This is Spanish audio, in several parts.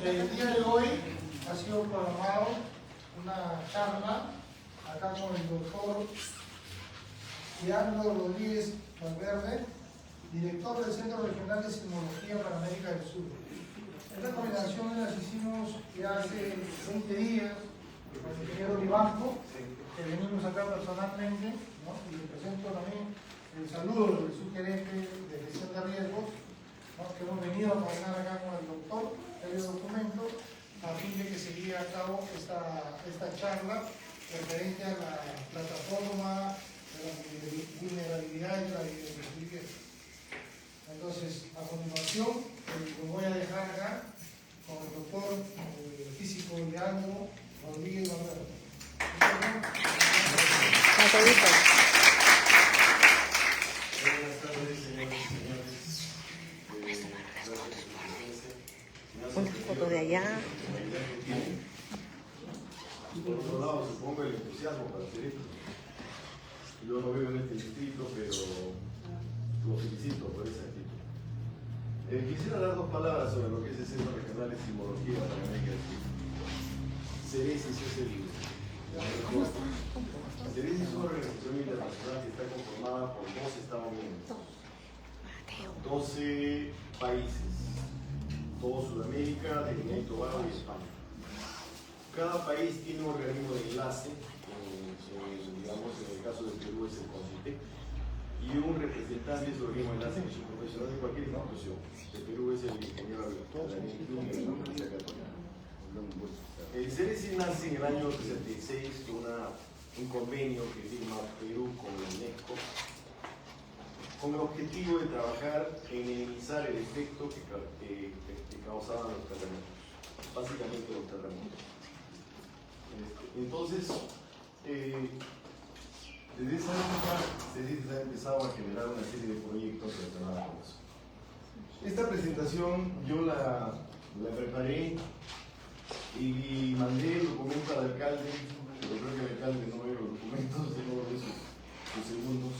El día de hoy ha sido programado una charla acá con el doctor Leandro Rodríguez Valverde, director del Centro Regional de Sismología para América del Sur. Esta combinación las hicimos ya hace 20 días con el ingeniero Vivanco, que venimos acá personalmente, ¿no? Y le presento también el saludo del subgerente de gestión de riesgos, ¿no? Que hemos venido a coordinar acá con el doctor el documento a fin de que se lleve a cabo esta charla referente a la plataforma de la vulnerabilidad y la biodiversidad. Entonces, a continuación, lo voy a dejar acá con el doctor físico Leandro Rodríguez Valverde. Buenas tardes, señores y señores. Una foto de allá. Por otro lado, supongo el entusiasmo para hacer esto. Yo no vivo en este distrito, pero lo felicito por esa actitud. Quisiera dar dos palabras sobre lo que es el Centro Regional de Sismología para América del Sur. CERESIS es CERESIS es una organización internacional que está conformada por 12 Estados miembros, 12 países, todo Sudamérica, Trinidad y Tobago y España. Cada país tiene un organismo de enlace, digamos en el caso de Perú es el CONCITEC, y un representante de su organismo de enlace, que es un profesional de cualquier institución. De Perú es el ingeniero Daniel Clun de la Universidad Católica. El CERESIS nace en el año 66 con un convenio que firma Perú con la UNESCO con el objetivo de trabajar en minimizar el efecto que causaban los terremotos, básicamente los terremotos. Entonces, desde esa época CERESIS ha empezado a generar una serie de proyectos relacionados con eso. Esta presentación yo la preparé y mandé el documento al alcalde, pero creo que el alcalde no ve los documentos, sino ve sus segundos.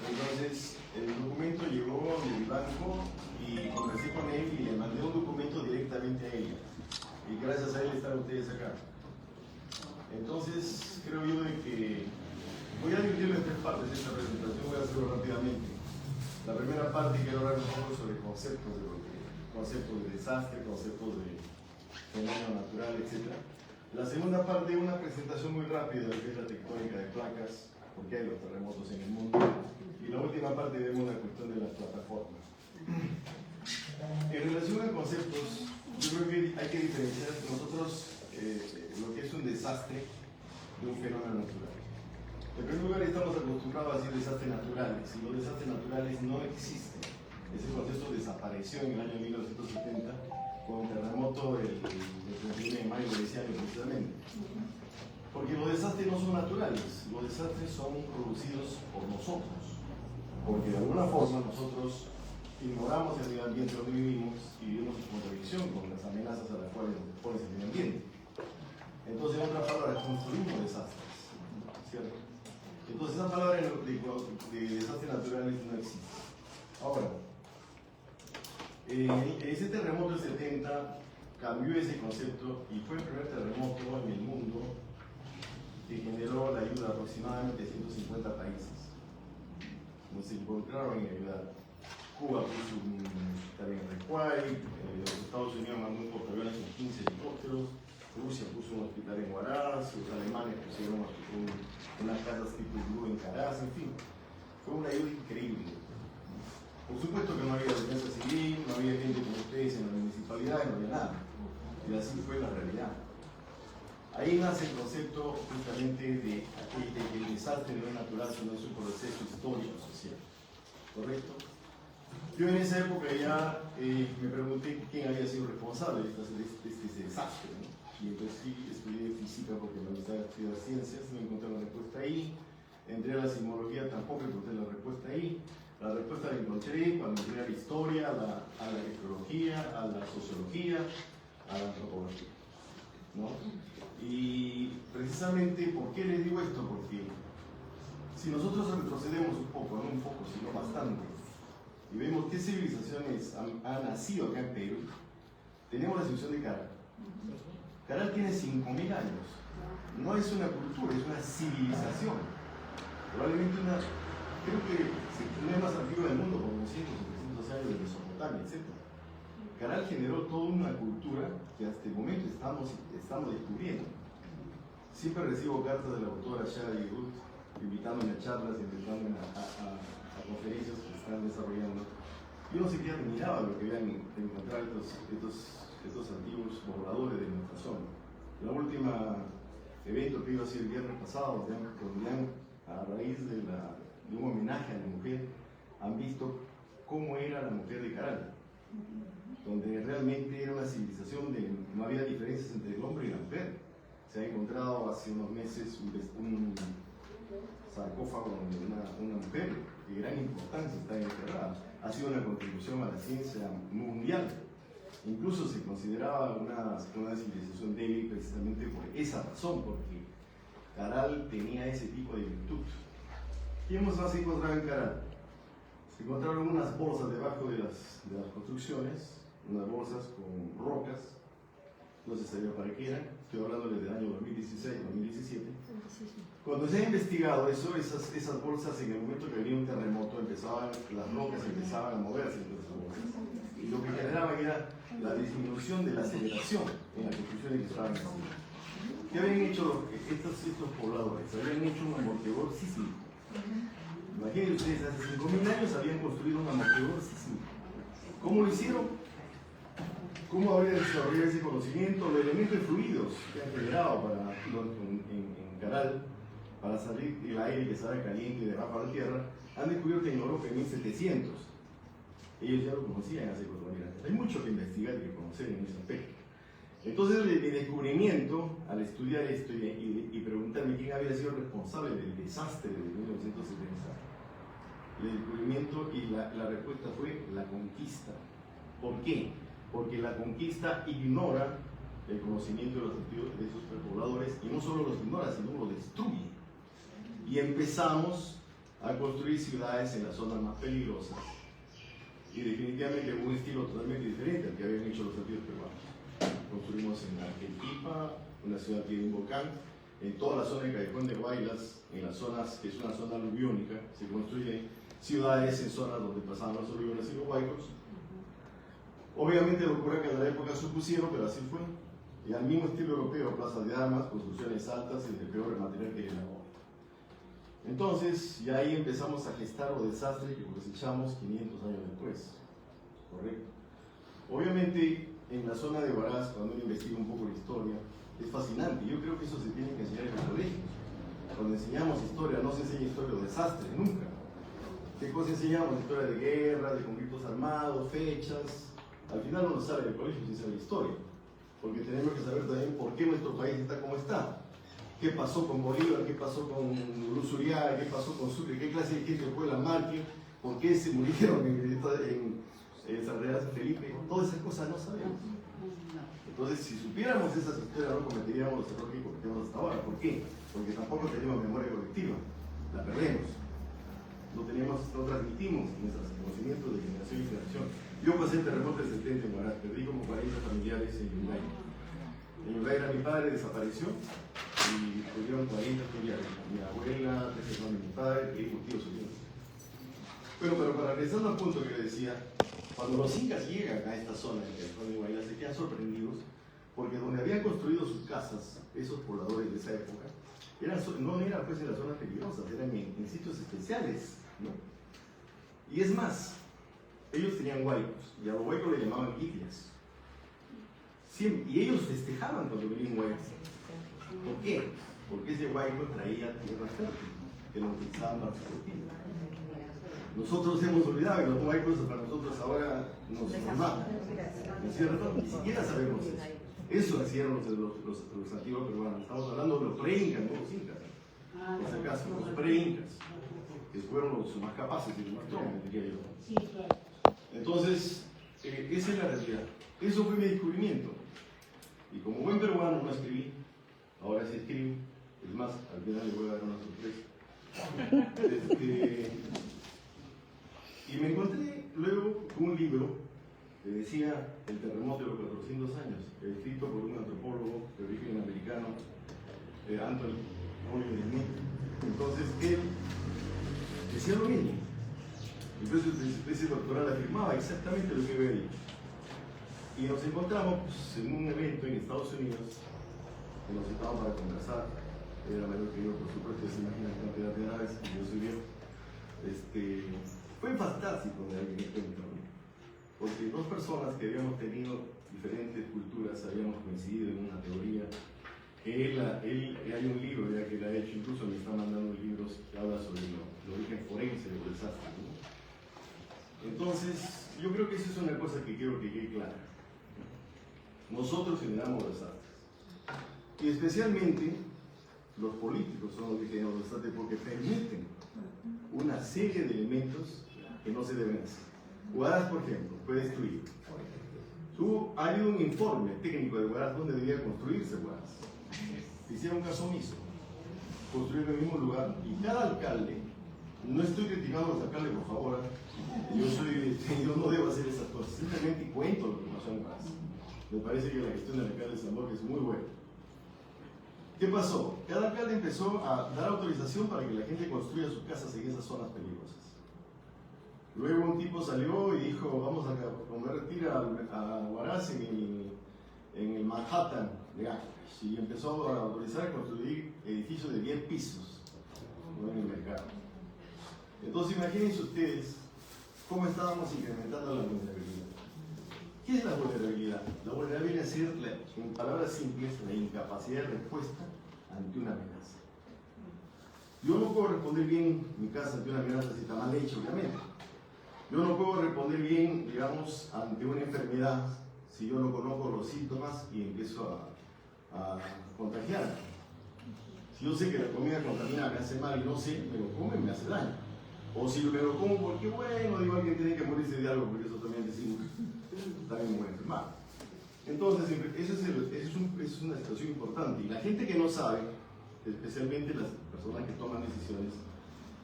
Entonces, el documento llegó del banco y conversé con él y le mandé un documento directamente a ella. Y gracias a él están ustedes acá. Entonces, creo yo de que voy a dividirlo en tres partes esta presentación, voy a hacerlo rápidamente. La primera parte quiero hablar un poco sobre conceptos de desastre, conceptos de fenómeno natural, etc. La segunda parte, una presentación muy rápida de lo que es la tectónica de placas, porque hay los terremotos en el mundo. Y la última parte vemos la cuestión de las plataformas. En relación a conceptos, yo creo que hay que diferenciar nosotros lo que es un desastre de un fenómeno natural. En primer lugar, estamos acostumbrados a decir desastres naturales, y los desastres naturales no existen. Ese concepto desapareció en el año 1970 con el terremoto del 31 de mayo de ese año precisamente. Porque los desastres no son naturales, los desastres son producidos por nosotros. Porque de alguna forma nosotros ignoramos el medio ambiente donde vivimos y vivimos en contradicción con las amenazas a las cuales nos expone el medio ambiente. Entonces, en otras palabras, construimos desastres, ¿cierto? Entonces, esa palabra de desastres naturales no existe. Ahora, ese terremoto del 70 cambió ese concepto y fue el primer terremoto en el mundo que generó la ayuda de aproximadamente 150 países. Donde se involucraron en ayudar. Cuba puso un hospital en Recuay, los Estados Unidos mandó un portaaviones con 15 helicópteros, Rusia puso un hospital en Huaraz, los alemanes pusieron unas casas tipo iglú en Caraz, en fin. Fue una ayuda increíble. Por supuesto que no había defensa civil, no había gente como ustedes en la municipalidad, no había nada. Y así fue la realidad. Ahí nace el concepto justamente de que el desastre no es natural, sino es un proceso histórico-social. ¿Correcto? Yo en esa época ya me pregunté quién había sido responsable de este desastre, ¿no? Y entonces sí, estudié física porque me gustaba estudiar ciencias, no encontré la respuesta ahí. Entré a la sismología, tampoco encontré la respuesta ahí. La respuesta la encontré cuando entré a la historia, a la arqueología, a la sociología, a la antropología, ¿no? Y precisamente, ¿por qué les digo esto? Porque si nosotros retrocedemos un poco, no un poco, sino bastante, y vemos qué civilizaciones han nacido acá en Perú, tenemos la institución de Caral. Caral tiene 5.000 años. No es una cultura, es una civilización. Probablemente creo que no es más antigua del mundo, como 200 o 300 años de Mesopotamia, etc. Caral generó toda una cultura que hasta el momento estamos descubriendo. Siempre recibo cartas de la autora Shadi Ruth invitándome a charlas, invitándome a conferencias que están desarrollando. Yo no sé qué admiraba lo que habían encontrar estos antiguos pobladores de nuestra zona. La última evento que iba a ser el viernes pasado, donde a raíz de un homenaje a la mujer, han visto cómo era la mujer de Caral, donde realmente era una civilización donde no había diferencias entre el hombre y la mujer. Se ha encontrado hace unos meses un sarcófago donde una mujer de gran importancia está enterrada. Ha sido una contribución a la ciencia mundial. Incluso se consideraba una civilización débil precisamente por esa razón, porque Caral tenía ese tipo de virtud. ¿Qué hemos más encontrado en Caral? Se encontraron unas bolsas debajo de las construcciones, unas bolsas con rocas, no se sabía para qué eran, estoy hablando desde el año 2016-2017. Cuando se ha investigado eso, esas bolsas, en el momento que venía un terremoto, las rocas empezaban a moverse entre esas bolsas. Y lo que generaban era la disminución de la aceleración en las construcciones que estaban haciendo. ¿Qué habían hecho estos pobladores? Habían hecho un amortiguador sísmico. Imaginen ustedes, hace 5.000 años habían construido un amortiguador sísmico. ¿Cómo lo hicieron? ¿Cómo habrían desarrollado ese conocimiento? Los elementos fluidos que han generado en Caral para salir el aire que estaba caliente debajo de la tierra, han descubierto en Europa en 1700. Ellos ya lo conocían hace 4.000 años. Hay mucho que investigar y que conocer en ese aspecto. Entonces, mi descubrimiento, al estudiar esto y preguntarme quién había sido responsable del desastre de 1970, el descubrimiento y la respuesta fue la conquista. ¿Por qué? Porque la conquista ignora el conocimiento de esos pobladores, y no solo los ignora, sino los destruye. Y empezamos a construir ciudades en las zonas más peligrosas, y definitivamente un estilo totalmente diferente al que habían hecho los antiguos peruanos. Construimos en Arequipa, una ciudad que tiene un volcán, en toda la zona de Callejón de Guaylas, en las zonas, que es una zona aluviónica, se construyen ciudades en zonas donde pasaban los aluviones y los huaicos. Obviamente los huracanes en la época supusieron, pero así fue. Y al mismo estilo europeo, plazas de armas, construcciones altas y de peor material que el agua. Entonces, ya ahí empezamos a gestar los desastres que cosechamos 500 años después. ¿Correcto? Obviamente, en la zona de Huaraz, cuando uno investiga un poco la historia, es fascinante. Yo creo que eso se tiene que enseñar en los colegios. Cuando enseñamos historia, no se enseña historia de desastres, nunca. ¿Qué cosa enseñamos? Historia de guerra, de conflictos armados, fechas. Al final no nos sale del colegio, se sabe historia. Porque tenemos que saber también por qué nuestro país está como está. ¿Qué pasó con Bolívar? ¿Qué pasó con Luzuriaga? ¿Qué pasó con Sucre? ¿Qué clase de gente fue Lamarque? ¿Por qué se murieron en San Real Felipe? Todas esas cosas no sabemos. Entonces, si supiéramos esas historias, no cometeríamos los errores que cometemos hasta ahora. ¿Por qué? Porque tampoco tenemos memoria colectiva. La perdemos. No transmitimos nuestros conocimientos de generación en generación. Yo pasé el terremoto del 70 en Huaraz, perdí como 40 familiares en Yungay. En Yungay mi padre desapareció y perdieron 40 familiares. Mi abuela, 3 hermanos de mi padre y un tío suyo. Bueno, pero para regresar al punto que le decía, cuando los incas llegan a esta zona de Callejón de Guaylas, se quedan sorprendidos porque donde habían construido sus casas, esos pobladores de esa época, no eran pues en las zonas peligrosas, eran en sitios especiales, ¿no? Y es más, ellos tenían huaycos, y a los huaycos le llamaban guillas. Y ellos festejaban cuando venían huaycos. ¿Por qué? Porque ese huayco traía tierra fértil, que lo utilizaban para su cultivo. Nosotros hemos olvidado que los huaycos para nosotros ahora nos matan, ¿no es cierto? Ni siquiera sabemos eso. Eso hacían los antiguos peruanos. Estamos hablando de los pre-incas, no los incas. En ese caso, los pre-incas, que fueron los más capaces y los más trónicos, diría yo. Entonces, esa es la realidad. Eso fue mi descubrimiento. Y como buen peruano no escribí, ahora sí escribo. Es más, al final le voy a dar una sorpresa. Y me encontré luego con un libro que decía El terremoto de los 400 años, escrito por un antropólogo de origen americano, Anthony Oliver Smith. Entonces él decía lo mismo. Entonces ese doctoral afirmaba exactamente lo que había dicho. Y nos encontramos pues, en un evento en Estados Unidos, que nos citaban para conversar. Era mayor que yo, por supuesto, se imagina la cantidad de edades, y yo soy viejo. Fue fantástico de aquel encuentro, ¿no? Porque dos personas que habíamos tenido diferentes culturas habíamos coincidido en una teoría. Hay un libro ya que él ha hecho, incluso me está mandando libros que habla sobre el origen forense de los desastres, ¿no? Entonces, yo creo que esa es una cosa que quiero que quede clara. Nosotros generamos desastres. Y especialmente los políticos son los que generan los desastres porque permiten una serie de elementos que no se deben hacer. Huaraz, por ejemplo, fue destruido. Hay un informe técnico de Huaraz donde debía construirse Huaraz. Hicieron caso omiso. Construir en el mismo lugar y cada alcalde, no estoy criticando a los alcaldes, por favor, yo no debo hacer esas cosas, simplemente cuento lo que pasó en Huaraz. Me parece que la gestión del alcalde de San Borja es muy buena. ¿Qué pasó? Cada alcalde empezó a dar autorización para que la gente construya sus casas en esas zonas peligrosas. Luego un tipo salió y dijo, vamos a convertir a Huaraz en el Manhattan de Ángeles. Y empezó a autorizar a construir edificios de 10 pisos, ¿no? En el mercado. Entonces imagínense ustedes cómo estábamos incrementando la vulnerabilidad. ¿Qué es la vulnerabilidad? La vulnerabilidad es decir, en palabras simples, la incapacidad de respuesta ante una amenaza. Yo no puedo responder bien mi casa ante una amenaza si está mal hecha, obviamente. Yo no puedo responder bien, digamos, ante una enfermedad si yo no conozco los síntomas y empiezo a contagiarme. Si yo sé que la comida contaminada me hace mal y no sé, me lo como y me hace daño. O si me lo como porque, bueno, digo, alguien tiene que morirse de algo, porque eso también decimos, también me voy a enfermar. Entonces, eso es una situación importante. Y la gente que no sabe, especialmente las personas que toman decisiones,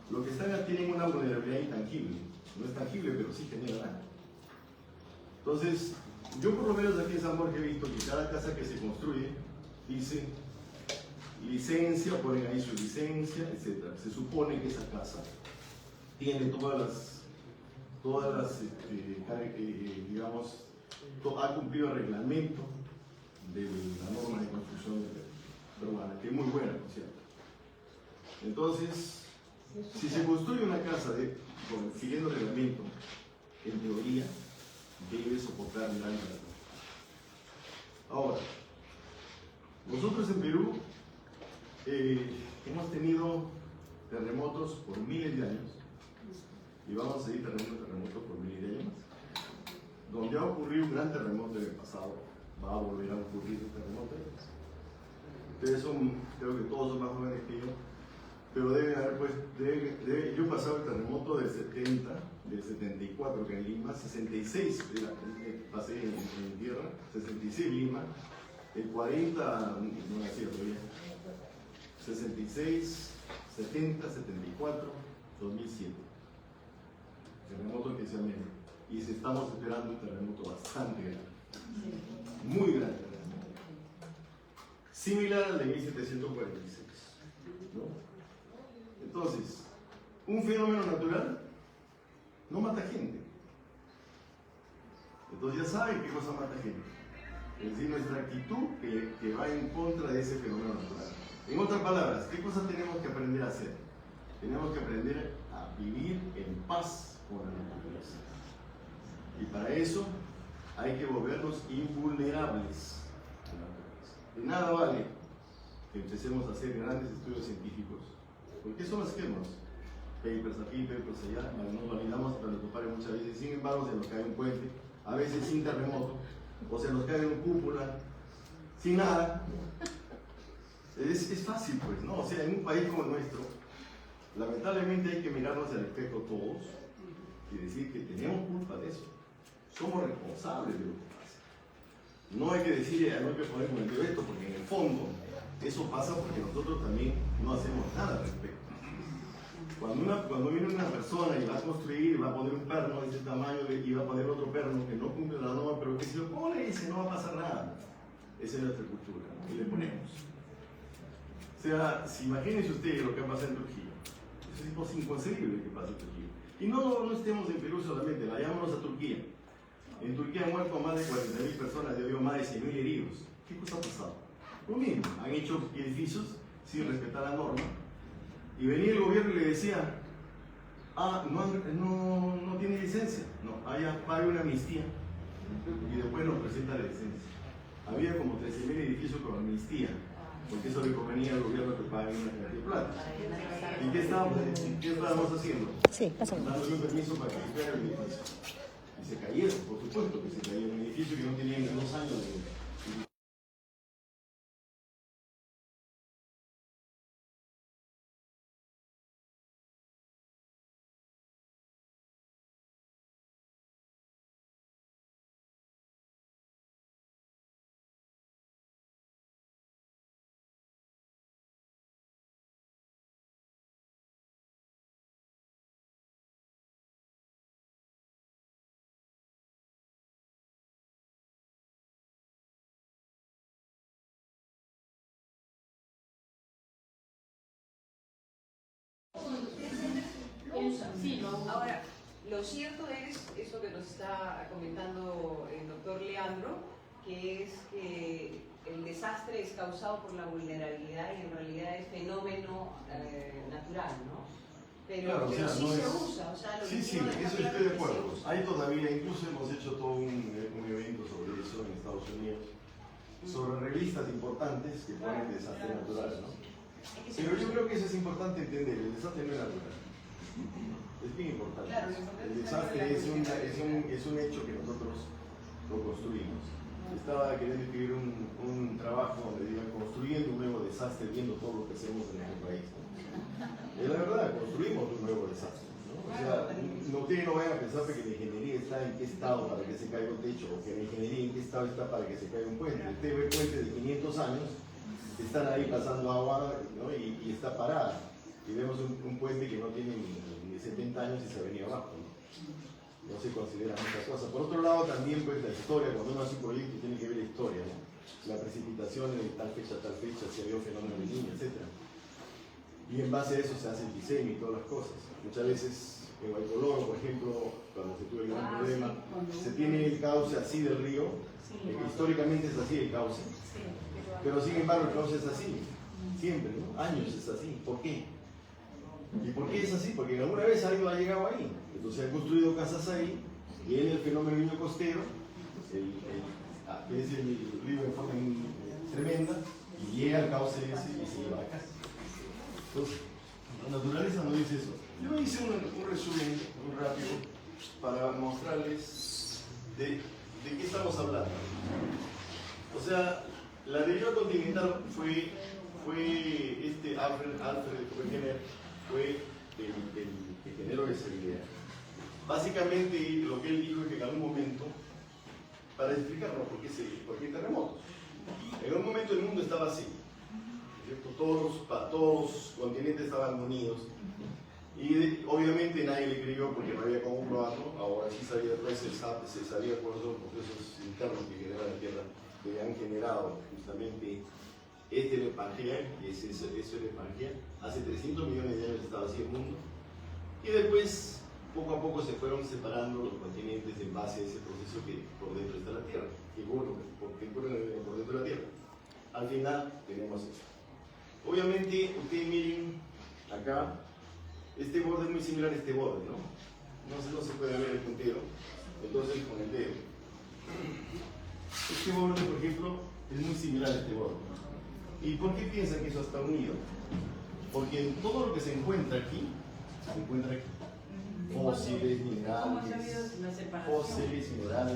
lo que están tienen una vulnerabilidad intangible. No es tangible, pero sí genera daño. Entonces, yo por lo menos aquí en San Borja he visto que cada casa que se construye dice licencia, ponen ahí su licencia, etc. Se supone que esa casa tiene todas las digamos, ha cumplido el reglamento de la norma de construcción peruana, que es muy buena, por cierto. Entonces, si se construye una casa siguiendo el reglamento, en teoría, debe soportar el daño. Ahora, nosotros en Perú hemos tenido terremotos por miles de años y vamos a seguir teniendo terremotos por miles de años más. Donde ha ocurrido un gran terremoto en el pasado, va a volver a ocurrir un terremoto. Ustedes creo que todos son más jóvenes que yo, pero deben haber, pues, yo he pasado el terremoto del 70, del 74 que en Lima, 66 pasé en tierra, 66 Lima, el 40 no nací todavía, 66, 70, 74, 2007. Terremoto especialmente. Y estamos esperando un terremoto bastante grande, muy grande, similar al de 1746, ¿no? Entonces, un fenómeno natural no mata gente. Entonces ya saben qué cosa mata gente. Es decir, nuestra actitud que va en contra de ese fenómeno natural. En otras palabras, ¿qué cosas tenemos que aprender a hacer? Tenemos que aprender a vivir en paz con la naturaleza. Y para eso hay que volvernos invulnerables a la naturaleza. De nada vale que empecemos a hacer grandes estudios científicos, porque eso lo hacemos. Papers aquí, papers allá, nos validamos para los compadres muchas veces, sin embargo se nos cae un puente, a veces sin terremoto, o se nos cae una cúpula, sin nada. Es fácil, pues, ¿no? O sea, en un país como el nuestro, lamentablemente hay que mirarnos al espejo todos y decir que tenemos culpa de eso. Somos responsables de lo que pasa. No hay que decir, no hay que poner como el dedo esto, porque en el fondo eso pasa porque nosotros también no hacemos nada al respecto. Cuando viene una persona y va a construir, va a poner un perno de este tamaño y va a poner otro perno que no cumple la norma, pero que si lo pone dice no va a pasar nada. Esa es nuestra cultura, ¿no? ¿Qué le ponemos? O sea, si imagínense ustedes lo que pasa en Trujillo. Es inconcebible que pase en Trujillo. Y no estemos en Perú solamente, vayámonos a Turquía. En Turquía han muerto más de 40.000 personas y ha habido más de 100.000 heridos. ¿Qué cosa ha pasado? Lo mismo, han hecho edificios sin respetar la norma. Y venía el gobierno y le decía, no tiene licencia. No, pague una amnistía y después nos presenta la licencia. Había como 13.000 edificios con amnistía, porque eso le convenía al gobierno que pague una cantidad de plata. ¿Y qué estábamos haciendo? Sí, pásame. Dándole un permiso para que se caiga el edificio. Y se cayeron, por supuesto que se cayeron. Un edificio que no tenía ni 2 años de... Sí, ahora, lo cierto es eso que nos está comentando el doctor Leandro, que es que el desastre es causado por la vulnerabilidad y en realidad es fenómeno natural, ¿no? Pero, Claro, pero sí no se es... usa, o sea, lo Sí, que sí, quiero dejar eso claro estoy de es que acuerdo. se usa. Hay todavía, incluso hemos hecho todo un evento sobre eso en Estados Unidos, sobre revistas importantes que ponen desastre natural, ¿no? Pero yo creo que eso es importante entender, el desastre no es natural. Es bien importante. Claro, lo importante El es desastre saber es un hecho que nosotros lo construimos. Estaba queriendo escribir un trabajo donde digan construyendo un nuevo desastre, viendo todo lo que hacemos en nuestro país, ¿no? Es la verdad, construimos un nuevo desastre, ¿no? O sea, ustedes no vayan a pensar que la ingeniería está en qué estado para que se caiga un techo, o que la ingeniería en qué estado está para que se caiga un puente. Usted ve puentes de 500 años, están ahí pasando agua, ¿no? y está parada. Y vemos un puente que no tiene ni 70 años y se ha venido abajo, ¿no? No se considera mucha cosa. Por otro lado, también pues la historia, cuando uno hace un proyecto tiene que ver la historia, ¿no? La precipitación de tal fecha a tal fecha, si había un fenómeno de niña, etc. Y en base a eso se hace el diseño y todas las cosas. Muchas veces en Guaycoloro, por ejemplo, cuando se tuvo el gran problema, se tiene el cauce así del río, históricamente es así el cauce, pero sin embargo el cauce es así, siempre, ¿no? Años es así. ¿Por qué? ¿Y por qué es así? Porque alguna vez alguien ha llegado ahí, entonces han construido casas ahí, y viene el fenómeno niño costero, que es el río en forma tremenda, y llega al cauce ese y se lleva a casa. Entonces, la naturaleza no dice eso. Yo hice un resumen muy rápido para mostrarles de qué estamos hablando. O sea, la deriva continental fue Alfred Wegener, fue el que generó esa idea. Básicamente lo que él dijo es que en algún momento, para explicarnos por qué terremotos, en un momento el mundo estaba así, ¿cierto? Todos los continentes estaban unidos y obviamente nadie le creyó porque no había cómo probarlo. Ahora sí sabía, después se sabía por esos procesos internos que genera la Tierra, que han generado justamente el Pangea, que es eso el Pangea. Hace 300 millones de años estaba así el mundo y después poco a poco se fueron separando los continentes en base a ese proceso que por dentro está la Tierra, que ocurre por dentro de la Tierra. Al final tenemos esto. Obviamente, ustedes miren acá, este borde es muy similar a este borde, ¿no? No se puede ver el puntero, entonces con el dedo. Este borde, por ejemplo, es muy similar a este borde. ¿Y por qué piensan que eso está unido? Porque todo lo que se encuentra aquí, se encuentra aquí. Fósiles, minerales,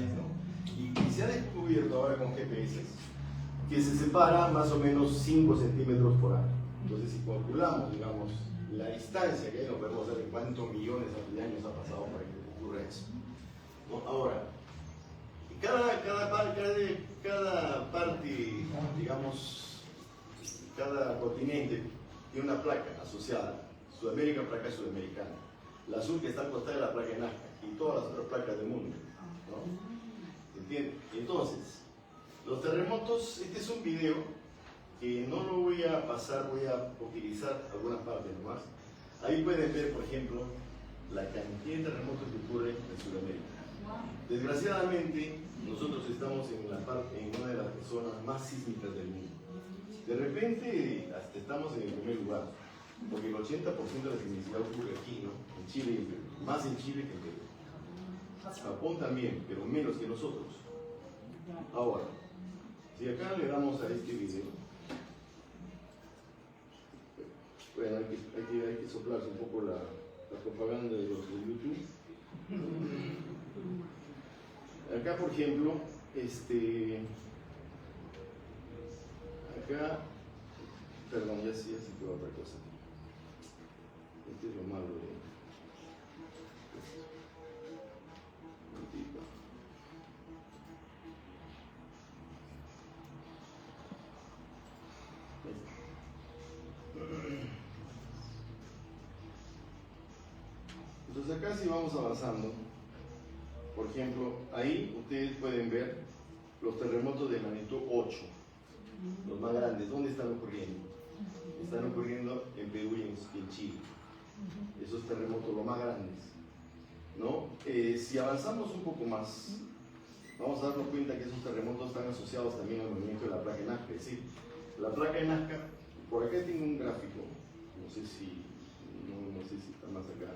¿no? Y se ha descubierto ahora con GPS que se separa más o menos 5 centímetros por año. Entonces, si calculamos, digamos, la distancia que hay, no podemos saber cuántos millones de años ha pasado para que ocurra eso. ¿No? Ahora, cada parte, digamos, cada continente tiene una placa asociada, Sudamérica, placa sudamericana. La azul que está al costado de la placa de Nazca y todas las otras placas del mundo, ¿no? ¿Entiendes? Entonces, los terremotos, este es un video que no lo voy a pasar, voy a utilizar algunas partes nomás. Ahí pueden ver, por ejemplo, la cantidad de terremotos que ocurren en Sudamérica. Desgraciadamente, nosotros estamos en una de las zonas más sísmicas del mundo. De repente, hasta estamos en el primer lugar, porque el 80% de la sismicidad ocurre aquí, ¿no? En Chile y en Perú. Más en Chile que en Perú. Japón también, pero menos que nosotros. Ahora, si acá le damos a este video, bueno, hay que soplarse un poco la propaganda de los de YouTube. Acá, por ejemplo, acá, perdón, ya sí fue otra cosa. Este es lo malo de esto. Entonces acá sí vamos avanzando. Por ejemplo, ahí ustedes pueden ver los terremotos de magnitud 8, los más grandes. ¿Dónde están ocurriendo? Están ocurriendo en Perú y en Chile. Esos terremotos los más grandes, ¿no? Si avanzamos un poco más, vamos a darnos cuenta que esos terremotos están asociados también al movimiento de la placa de Nazca. Es decir, la placa de Nazca, por acá tengo un gráfico, no sé si está más acá,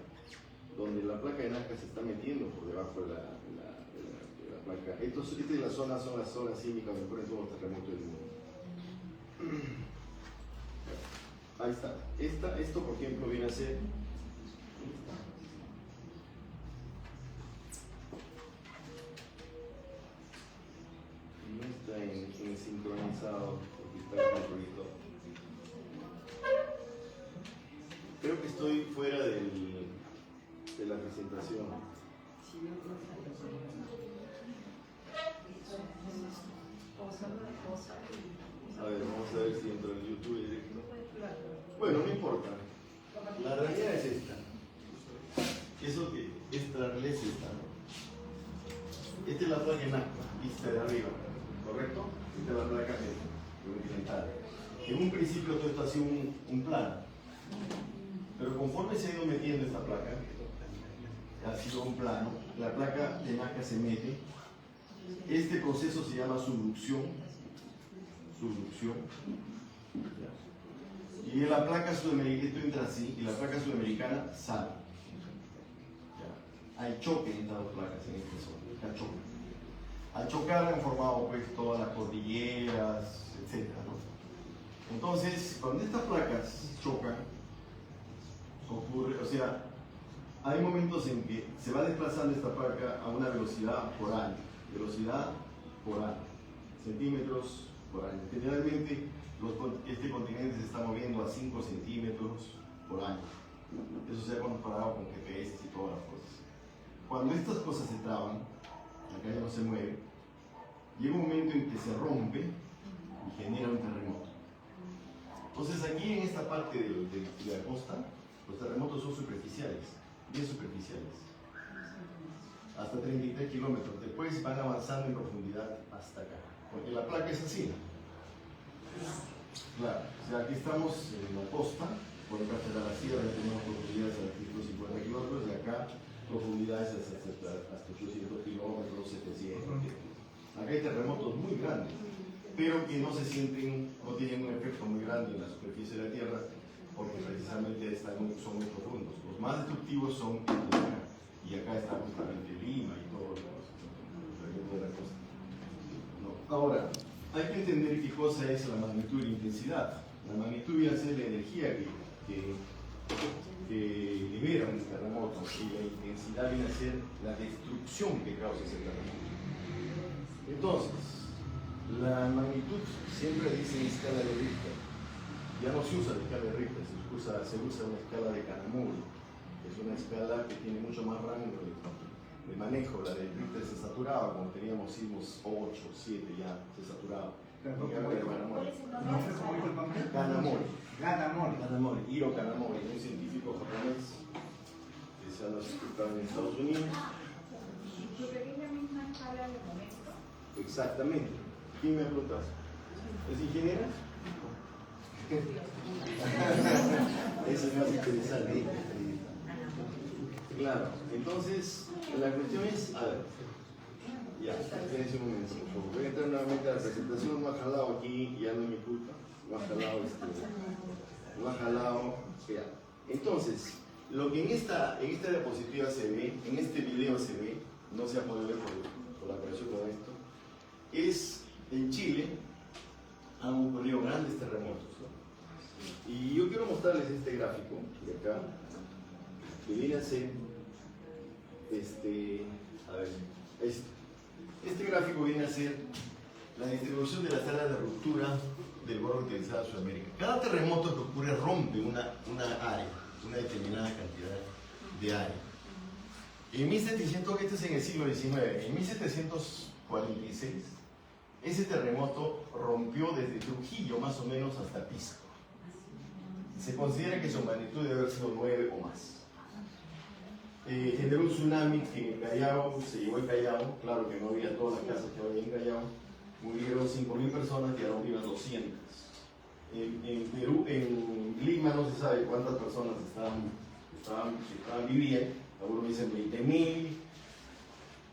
donde la placa de Nazca se está metiendo por debajo de la placa. Esta es la zona, son las zonas sísmicas donde ocurren todos los terremotos del mundo. Ahí está. Esto, por ejemplo, viene a ser... No está en sincronizado, porque está en el proyector. Creo que estoy fuera de la presentación. A ver, vamos a ver si entro en YouTube directo. Bueno, no importa. La realidad es esta. La realidad es esta. Esta es la placa en Nazca, vista de arriba, ¿correcto? Esta es la placa continental. En un principio todo esto ha sido un plano. Pero conforme se ha ido metiendo esta placa, ha sido un plano, la placa de Nazca se mete. Este proceso se llama subducción. Y la placa sudamericana, esto entra así, y la placa sudamericana sale. ¿Ya? Hay choque entre las dos placas en esta zona, hay choque. Al chocar han formado pues todas las cordilleras, etc., ¿no? Entonces, cuando estas placas chocan, ocurre, o sea, hay momentos en que se va desplazando esta placa a una velocidad por año, centímetros por año. Generalmente este continente se está moviendo a 5 centímetros por año. Eso se ha comparado con GPS y todas las cosas. Cuando estas cosas se traban, acá ya no se mueve, llega un momento en que se rompe y genera un terremoto. Entonces aquí en esta parte de la costa, los terremotos son superficiales, bien superficiales, hasta 33 kilómetros. Después van avanzando en profundidad hasta acá, porque la placa es así. Claro, o sea, aquí estamos en la costa, por acá está la sierra, tenemos profundidades a 150 kilómetros, y acá profundidades hasta 800 kilómetros, 700. Acá hay terremotos muy grandes, pero que no se sienten, no tienen un efecto muy grande en la superficie de la Tierra, porque precisamente son muy profundos. Los más destructivos son acá, y acá está justamente Lima y todo de la costa. No. Ahora, hay que entender qué cosa es la magnitud y la intensidad. La magnitud viene a ser la energía que libera un terremoto, y la intensidad viene a ser la destrucción que causa ese terremoto. Entonces, la magnitud siempre dice en escala de Richter. Ya no se usa la escala de Richter, se usa una escala de Kanamori, que es una escala que tiene mucho más rango de manejo. La de Richter se saturaba cuando teníamos sismos 8, 7, ya se saturaba. Kanamori. Kanamori, Hiro Kanamori, un científico japonés que se ha nacido en Estados Unidos. Yo creo que es la misma escala de momento. Exactamente. ¿Quién me preguntas? ¿Es ingeniera? Eso es más interesante. Claro, entonces la cuestión es, a ver, ya, espérense un momento, por favor. Voy a entrar nuevamente a la presentación, no ha jalado aquí, ya no es mi culpa, no ha jalado, ya. Entonces, lo que en esta diapositiva se ve, en este video se ve, no se ha podido ver por la operación con esto, es en Chile han ocurrido grandes terremotos, ¿no? Y yo quiero mostrarles este gráfico de acá, que viene a ser, este gráfico viene a ser la distribución de las áreas de ruptura del borde utilizado en Sudamérica. Cada terremoto que ocurre rompe una área, una determinada cantidad de área. En 1700, este es en el siglo XIX, en 1746, ese terremoto rompió desde Trujillo más o menos hasta Pisco. Se considera que su magnitud debe haber sido 9 o más. Generó un tsunami que en el Callao, se llevó el Callao, claro que no había todas las casas que había en Callao, murieron 5.000 personas, quedaron vivas 200. En Perú, en Lima no se sabe cuántas personas vivían, algunos dicen 20.000,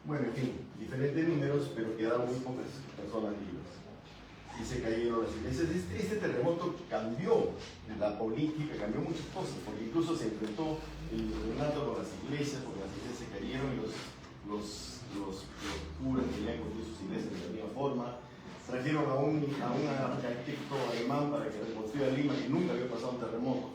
bueno, en fin, diferentes números, pero quedaron muy pocas personas vivas. Y se cayeron las iglesias. Este terremoto cambió la política, cambió muchas cosas, porque incluso se enfrentó el virreinato con las iglesias, porque las iglesias se cayeron y los curas querían construir sus iglesias de la misma forma. Trajeron a un arquitecto alemán para que reconstruya Lima, que nunca había pasado un terremoto.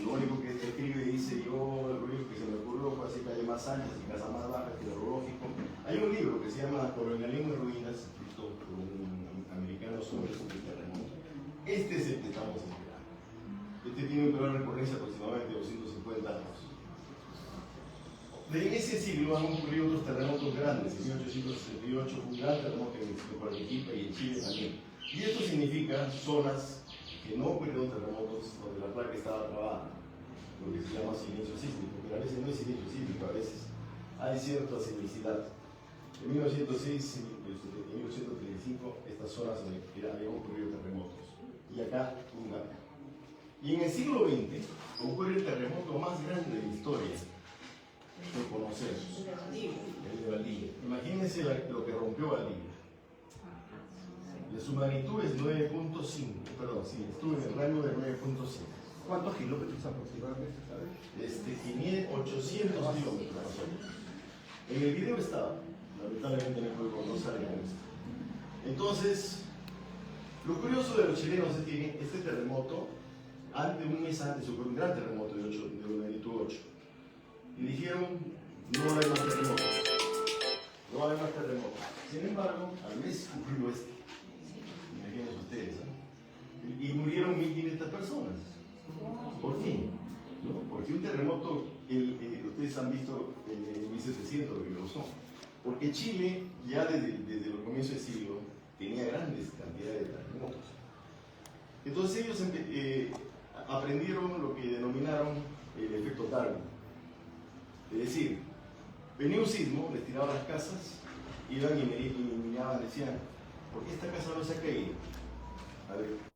Lo único que escribe dice, lo único que se me ocurrió fue hacer calle más anchas y casa más baja, filológico. Hay un libro que se llama Colonialismo y Ruinas, escrito por un americano sobre el terremoto. Este es el que estamos esperando. Este tiene un periodo de recurrencia aproximadamente de 250 años. En ese siglo han ocurrido otros terremotos grandes. En 1868 fue un gran terremoto en Arequipa y en Chile también. Y esto significa zonas que no ocurrieron terremotos donde la placa estaba trabada, lo que se llama silencio sísmico, pero a veces no es silencio sísmico, a veces hay cierta sismicidad. En 1906 y en 1835 estas zonas habían ocurrido terremotos, y acá un gran. Y en el siglo XX ocurre el terremoto más grande de la historia que conocemos, el de Valdivia. Imagínense lo que rompió Valdivia. Su magnitud es 9.5, perdón, sí, estuvo en el rango de 9.5. ¿Cuántos kilómetros aproximadamente, sabes? 800 kilómetros más o menos. En el video estaba, lamentablemente no sale con esto. Entonces, lo curioso de los chilenos es que este terremoto, un mes antes ocurrió un gran terremoto de magnitud 8. Y dijeron, no hay más terremotos. No hay más terremotos. Sin embargo, al mes ocurrió este. Imagínense ustedes, ¿eh? Y murieron 1.500 personas. ¿Por qué? ¿No? Porque un terremoto, ustedes han visto en 1700 lo que causó. Porque Chile, ya desde los comienzos del siglo, tenía grandes cantidades de terremotos. Entonces ellos aprendieron lo que denominaron el efecto Darwin. Es decir, venía un sismo, les tiraban las casas, iban y miraban, decían, ¿por qué esta casa no se ha caído? A ver,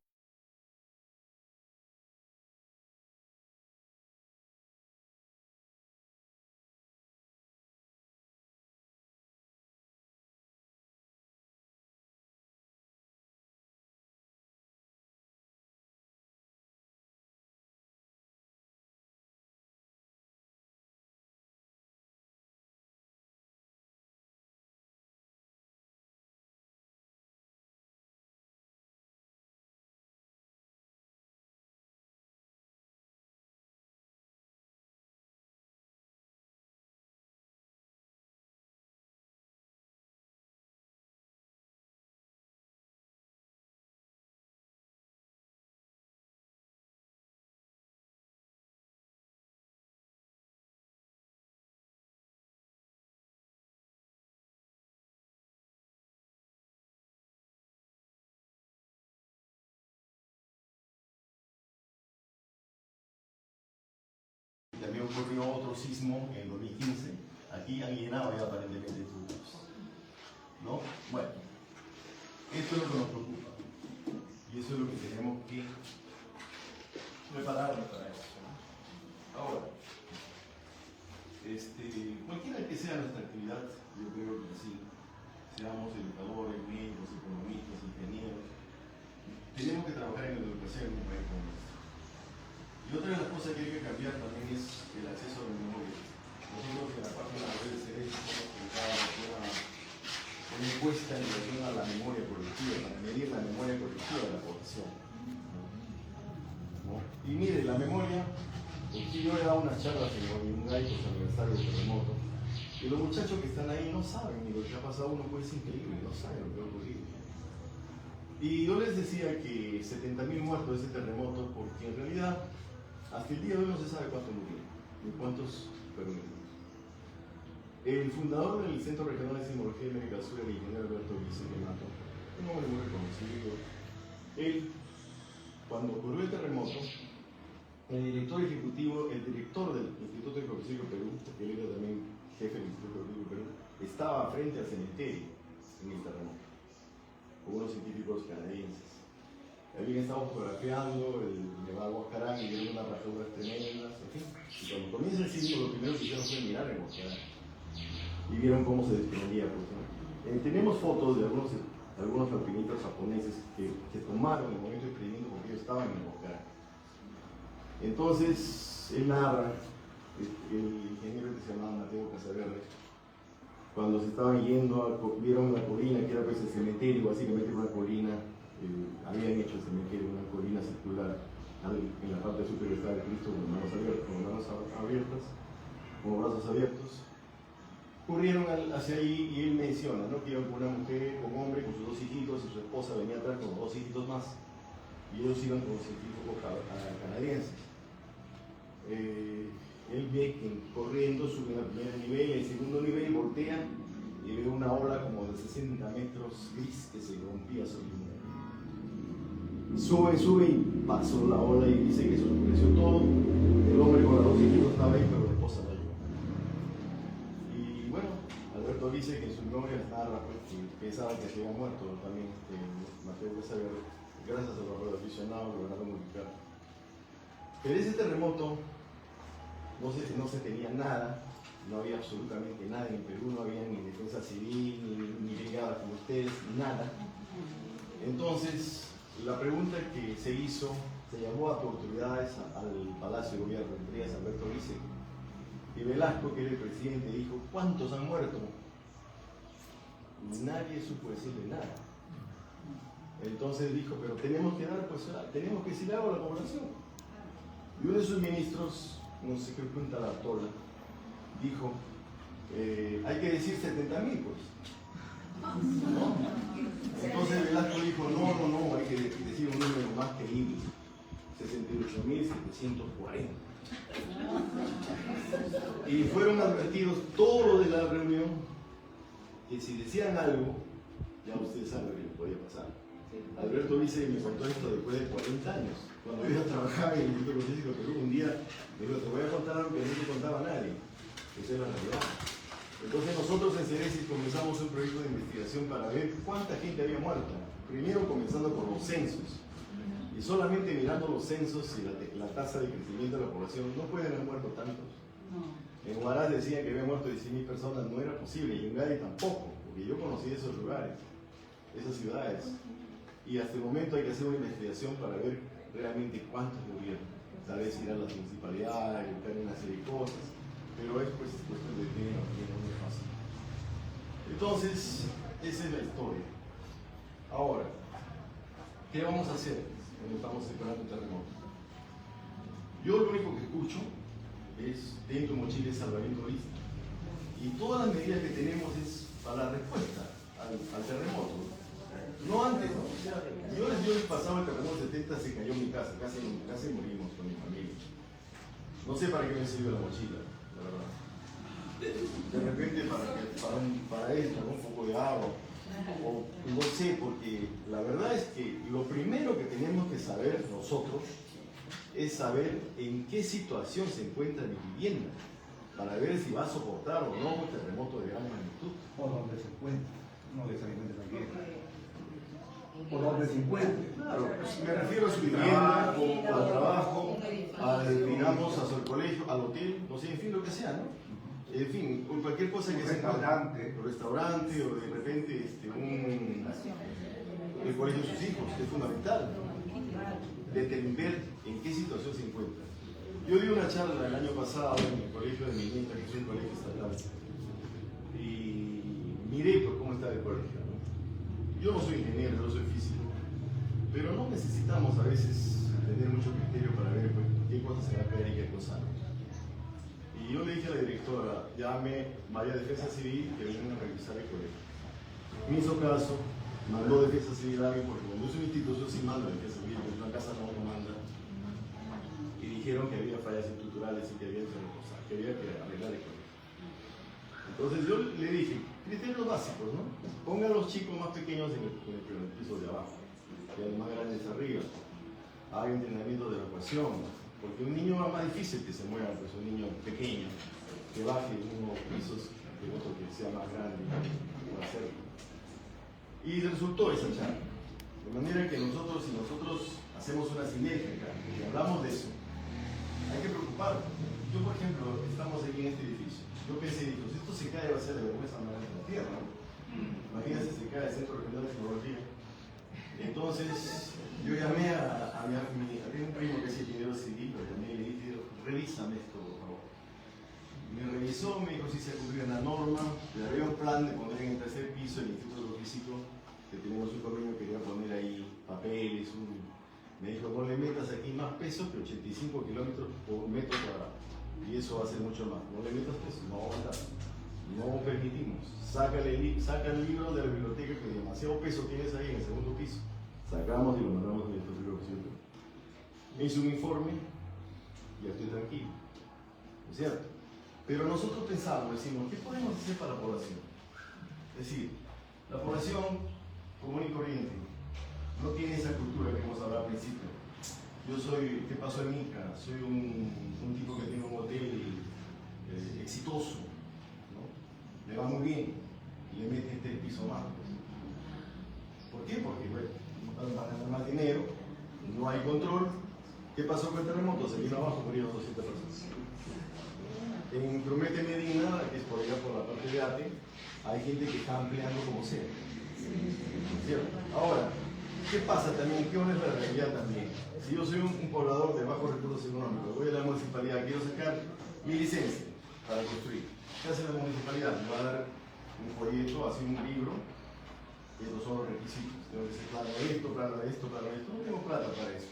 ocurrió otro sismo en 2015. Aquí han llenado ya aparentemente tubos, ¿no? Bueno, esto es lo que nos preocupa y eso es lo que tenemos que prepararnos para eso, ¿no? Ahora, cualquiera que sea nuestra actividad, yo creo que sí, seamos educadores, médicos, economistas, ingenieros, tenemos que trabajar en la educación en un país como este. Y otra de las cosas que hay que cambiar también es el acceso a la memoria. Nosotros en la página web de CERES hemos colocado una encuesta en relación a la memoria colectiva, para medir la memoria colectiva de la población, ¿no? Y mire, la memoria, porque yo he dado unas charlas en Yungay, pues, aniversario del terremoto, y los muchachos que están ahí no saben ni lo que ha pasado, uno puede ser increíble, no saben lo que ha ocurrido. Y yo les decía que 70.000 muertos de ese terremoto, porque en realidad hasta el día de hoy no se sabe cuántos murieron, ni cuántos perdieron. El fundador del Centro Regional de Sismología de América del Sur, el ingeniero Alberto Vice, un hombre muy reconocido, él, cuando ocurrió el terremoto, el director ejecutivo, el director del Instituto Geofísico Perú, porque él era también jefe del Instituto Geofísico Perú, estaba frente al cementerio en el terremoto, con unos científicos canadienses. Habían estado fotografiando el Nevado Huascarán y vieron unas rajaduras tremendas, en fin. Y cuando comienza el sismo, lo primero que hicieron fue mirar el Huascarán. Y vieron cómo se desprendía. Tenemos fotos de algunos alpinistas japoneses que tomaron el momento de desprendimiento porque ellos estaban en el Huascarán. Entonces, él narra, el ingeniero que se llamaba Mateo Casaverde, cuando se estaban yendo, vieron la colina, que era pues el cementerio, básicamente una colina, habían hecho el cementerio, una colina circular, en la parte superior estaba el Cristo con manos abiertas, con brazos abiertos. Corrieron hacia ahí y él menciona, ¿no?, que iban con una mujer, con un hombre, con sus dos hijitos, y su esposa venía atrás con los dos hijitos más, y ellos iban con los científicos canadienses. Él ve que corriendo suben al primer nivel, el segundo nivel voltean y ve una ola como de 60 metros gris que se rompía sobre el mundo. Sube y pasó la ola y dice que se oscureció todo. El hombre con los dos hijitos estaba ahí, pero la esposa no llegó. Y bueno, Alberto dice que en su memoria narra pues, que pensaba que se había muerto también Mateo Casaverde, gracias a los radioaficionados lograron ubicar. Pero ese terremoto no se tenía nada, no había absolutamente nada en Perú, no había ni defensa civil, ni brigada como ustedes, nada. Entonces, la pregunta que se hizo, se llamó a autoridades al Palacio de Gobierno, entre ellas Alberto Vice, y Velasco, que era el presidente, dijo, ¿cuántos han muerto? Nadie supo decirle nada. Entonces dijo, pero tenemos que decirle algo a la población. Y uno de sus ministros, no sé qué cuenta la Tola, dijo, hay que decir 70.000 pues. ¿No? Entonces Velasco dijo, no, hay que decir un número más creíble, 68.740. Y fueron advertidos todos los de la reunión que si decían algo, ya ustedes saben lo que podía pasar. Alberto Vice me contó esto después de 40 años. Cuando yo trabajaba en el Instituto Geofísico de Perú, un día me dijo, te voy a contar algo que no te contaba a nadie. Esa es la realidad. Entonces nosotros en CERESIS comenzamos un proyecto de investigación para ver cuánta gente había muerto. Primero comenzando por los censos. Y solamente mirando los censos y la tasa de crecimiento de la población, no pueden haber muerto tantos. En Huaraz decían que había muerto 10.000 personas, no era posible. Y en Yungay tampoco, porque yo conocí esos lugares, esas ciudades. Y hasta el momento hay que hacer una investigación para ver realmente cuántos murieron. Tal vez ir a las municipalidades, buscar una serie de cosas, pero es pues cuestión de tiempo, no es muy fácil. Entonces, esa es la historia. Ahora, ¿qué vamos a hacer cuando estamos esperando un terremoto? Yo lo único que escucho es, ten tu mochila de salvamento lista. Y todas las medidas que tenemos es para la respuesta al terremoto. No antes, ¿no? Yo el pasado el terremoto 70 se cayó en mi casa, casi morimos con mi familia. No sé para qué me sirvió la mochila, la verdad. De repente para esto, ¿no? Un poco de agua, o no sé, porque la verdad es que lo primero que tenemos que saber nosotros es saber en qué situación se encuentra mi vivienda, para ver si va a soportar o no un terremoto de gran magnitud. O donde se encuentra, no que se encuentre también. O donde se encuentre. Claro, me refiero a su vivienda, o al trabajo, digamos, a su colegio, al hotel, no sé, en fin, lo que sea, ¿no? En fin, cualquier cosa que sea. Un restaurante, o de repente el colegio de sus hijos, es fundamental. Determinar en qué situación se encuentra. Yo di una charla el año pasado en el colegio de mi nieta, que es un colegio estatal, y miré por cómo está el colegio, ¿no? Yo no soy ingeniero, yo soy físico, pero no necesitamos a veces tener mucho criterio para ver pues, qué cosa se va a caer y qué cosa no. Y yo le dije a la directora, vaya a Defensa Civil que vengan a revisar el colegio. Me hizo caso, mandó Defensa Civil a alguien, porque cuando es una institución sí manda Defensa Civil, pero una casa no lo manda. Y dijeron que había fallas estructurales y que había que arreglar el colegio. Entonces yo le dije, criterios básicos, ¿no? Pongan a los chicos más pequeños en el primer piso de abajo, y a los más grandes arriba. Hay entrenamiento de evacuación, porque un niño es más difícil que se mueva, pues un niño pequeño, que baje unos pisos, que otro que sea más grande, para hacerlo. Y resultó esa charla. De manera que si nosotros hacemos una sinergia y hablamos de eso, hay que preocuparnos. Yo, por ejemplo, estamos aquí en este edificio. Yo pensé, si esto se cae, va a ser de vergüenza más de la tierra, ¿no? Imagínense, se cae el Centro Regional de Tecnología. Entonces, yo llamé había un primo que es ingeniero civil, lo llamé y le dije, revísame esto, por favor. Me revisó, me dijo si se cumplía la norma, le había un plan de poner en el tercer piso el Instituto Físico, que tenemos un convenio que quería poner ahí papeles, me dijo, no le metas aquí más peso que 85 kilómetros por metro cuadrado. Y eso va a ser mucho más. No le metas peso, no va a aguantar. No permitimos. Saca el libro de la biblioteca que demasiado peso tienes ahí en el segundo piso. Sacamos y lo mandamos al Instituto Físico. Hice un informe y ya estoy tranquilo. ¿Es cierto? Pero nosotros decimos, ¿qué podemos hacer para la población? Es decir, la población común y corriente no tiene esa cultura que hemos hablado al principio. Yo soy, ¿qué pasó en Ica? Soy un tipo que tiene un hotel exitoso, ¿no? Le va muy bien y le mete este piso más. ¿Por qué? Porque bueno, van a ganar más dinero, no hay control. ¿Qué pasó con el terremoto? Se vino abajo, murieron 200 personas. En Promete Medina, que es por allá por la parte de Ate, hay gente que está ampliando como sea. ¿Cierto? Ahora, ¿qué pasa también? ¿Qué es la realidad también? Si yo soy un poblador de bajos recursos económicos, voy a la municipalidad, quiero sacar mi licencia para construir. ¿Qué hace la municipalidad? Me va a dar un folleto, así un libro, y estos son los requisitos. Tengo que ser plano de esto, plano de esto, plano de esto. No tengo plata para eso.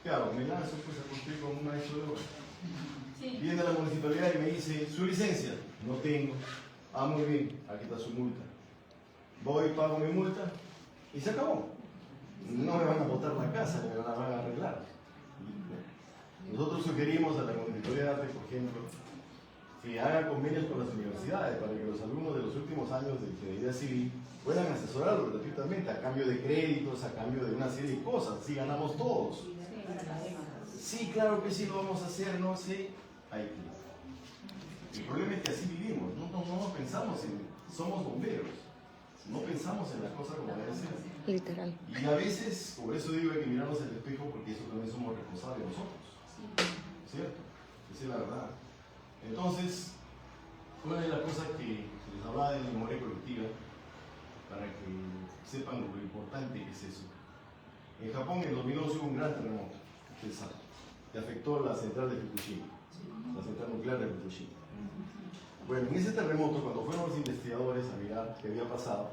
¿Qué hago? Me lanzo pues a construir con un maestro de obra. Sí. Viene a la municipalidad y me dice, ¿su licencia? No tengo. Ah, muy bien, aquí está su multa. Voy, pago mi multa y se acabó. No me van a botar la casa, me la van a arreglar. Nosotros sugerimos a la municipalidad, por ejemplo, que haga convenios con las universidades para que los alumnos de los últimos años de ingeniería civil puedan asesorarlos gratuitamente a cambio de créditos, a cambio de una serie de cosas. Si ganamos todos. Sí, claro que sí lo vamos a hacer, no sé. El problema es que así vivimos, no pensamos somos bomberos, no pensamos en las cosas como debe ser. Literal. Y a veces, por eso digo, hay que mirarnos en el espejo porque eso también somos responsables nosotros. ¿Cierto? Esa es la verdad. Entonces, una de las cosas que les hablaba de la memoria colectiva, para que sepan lo importante que es eso. En Japón en 2011 hubo un gran terremoto, ustedes saben, que afectó la central de Fukushima, la central nuclear de Fukushima. Bueno, en ese terremoto, cuando fueron los investigadores a mirar qué había pasado,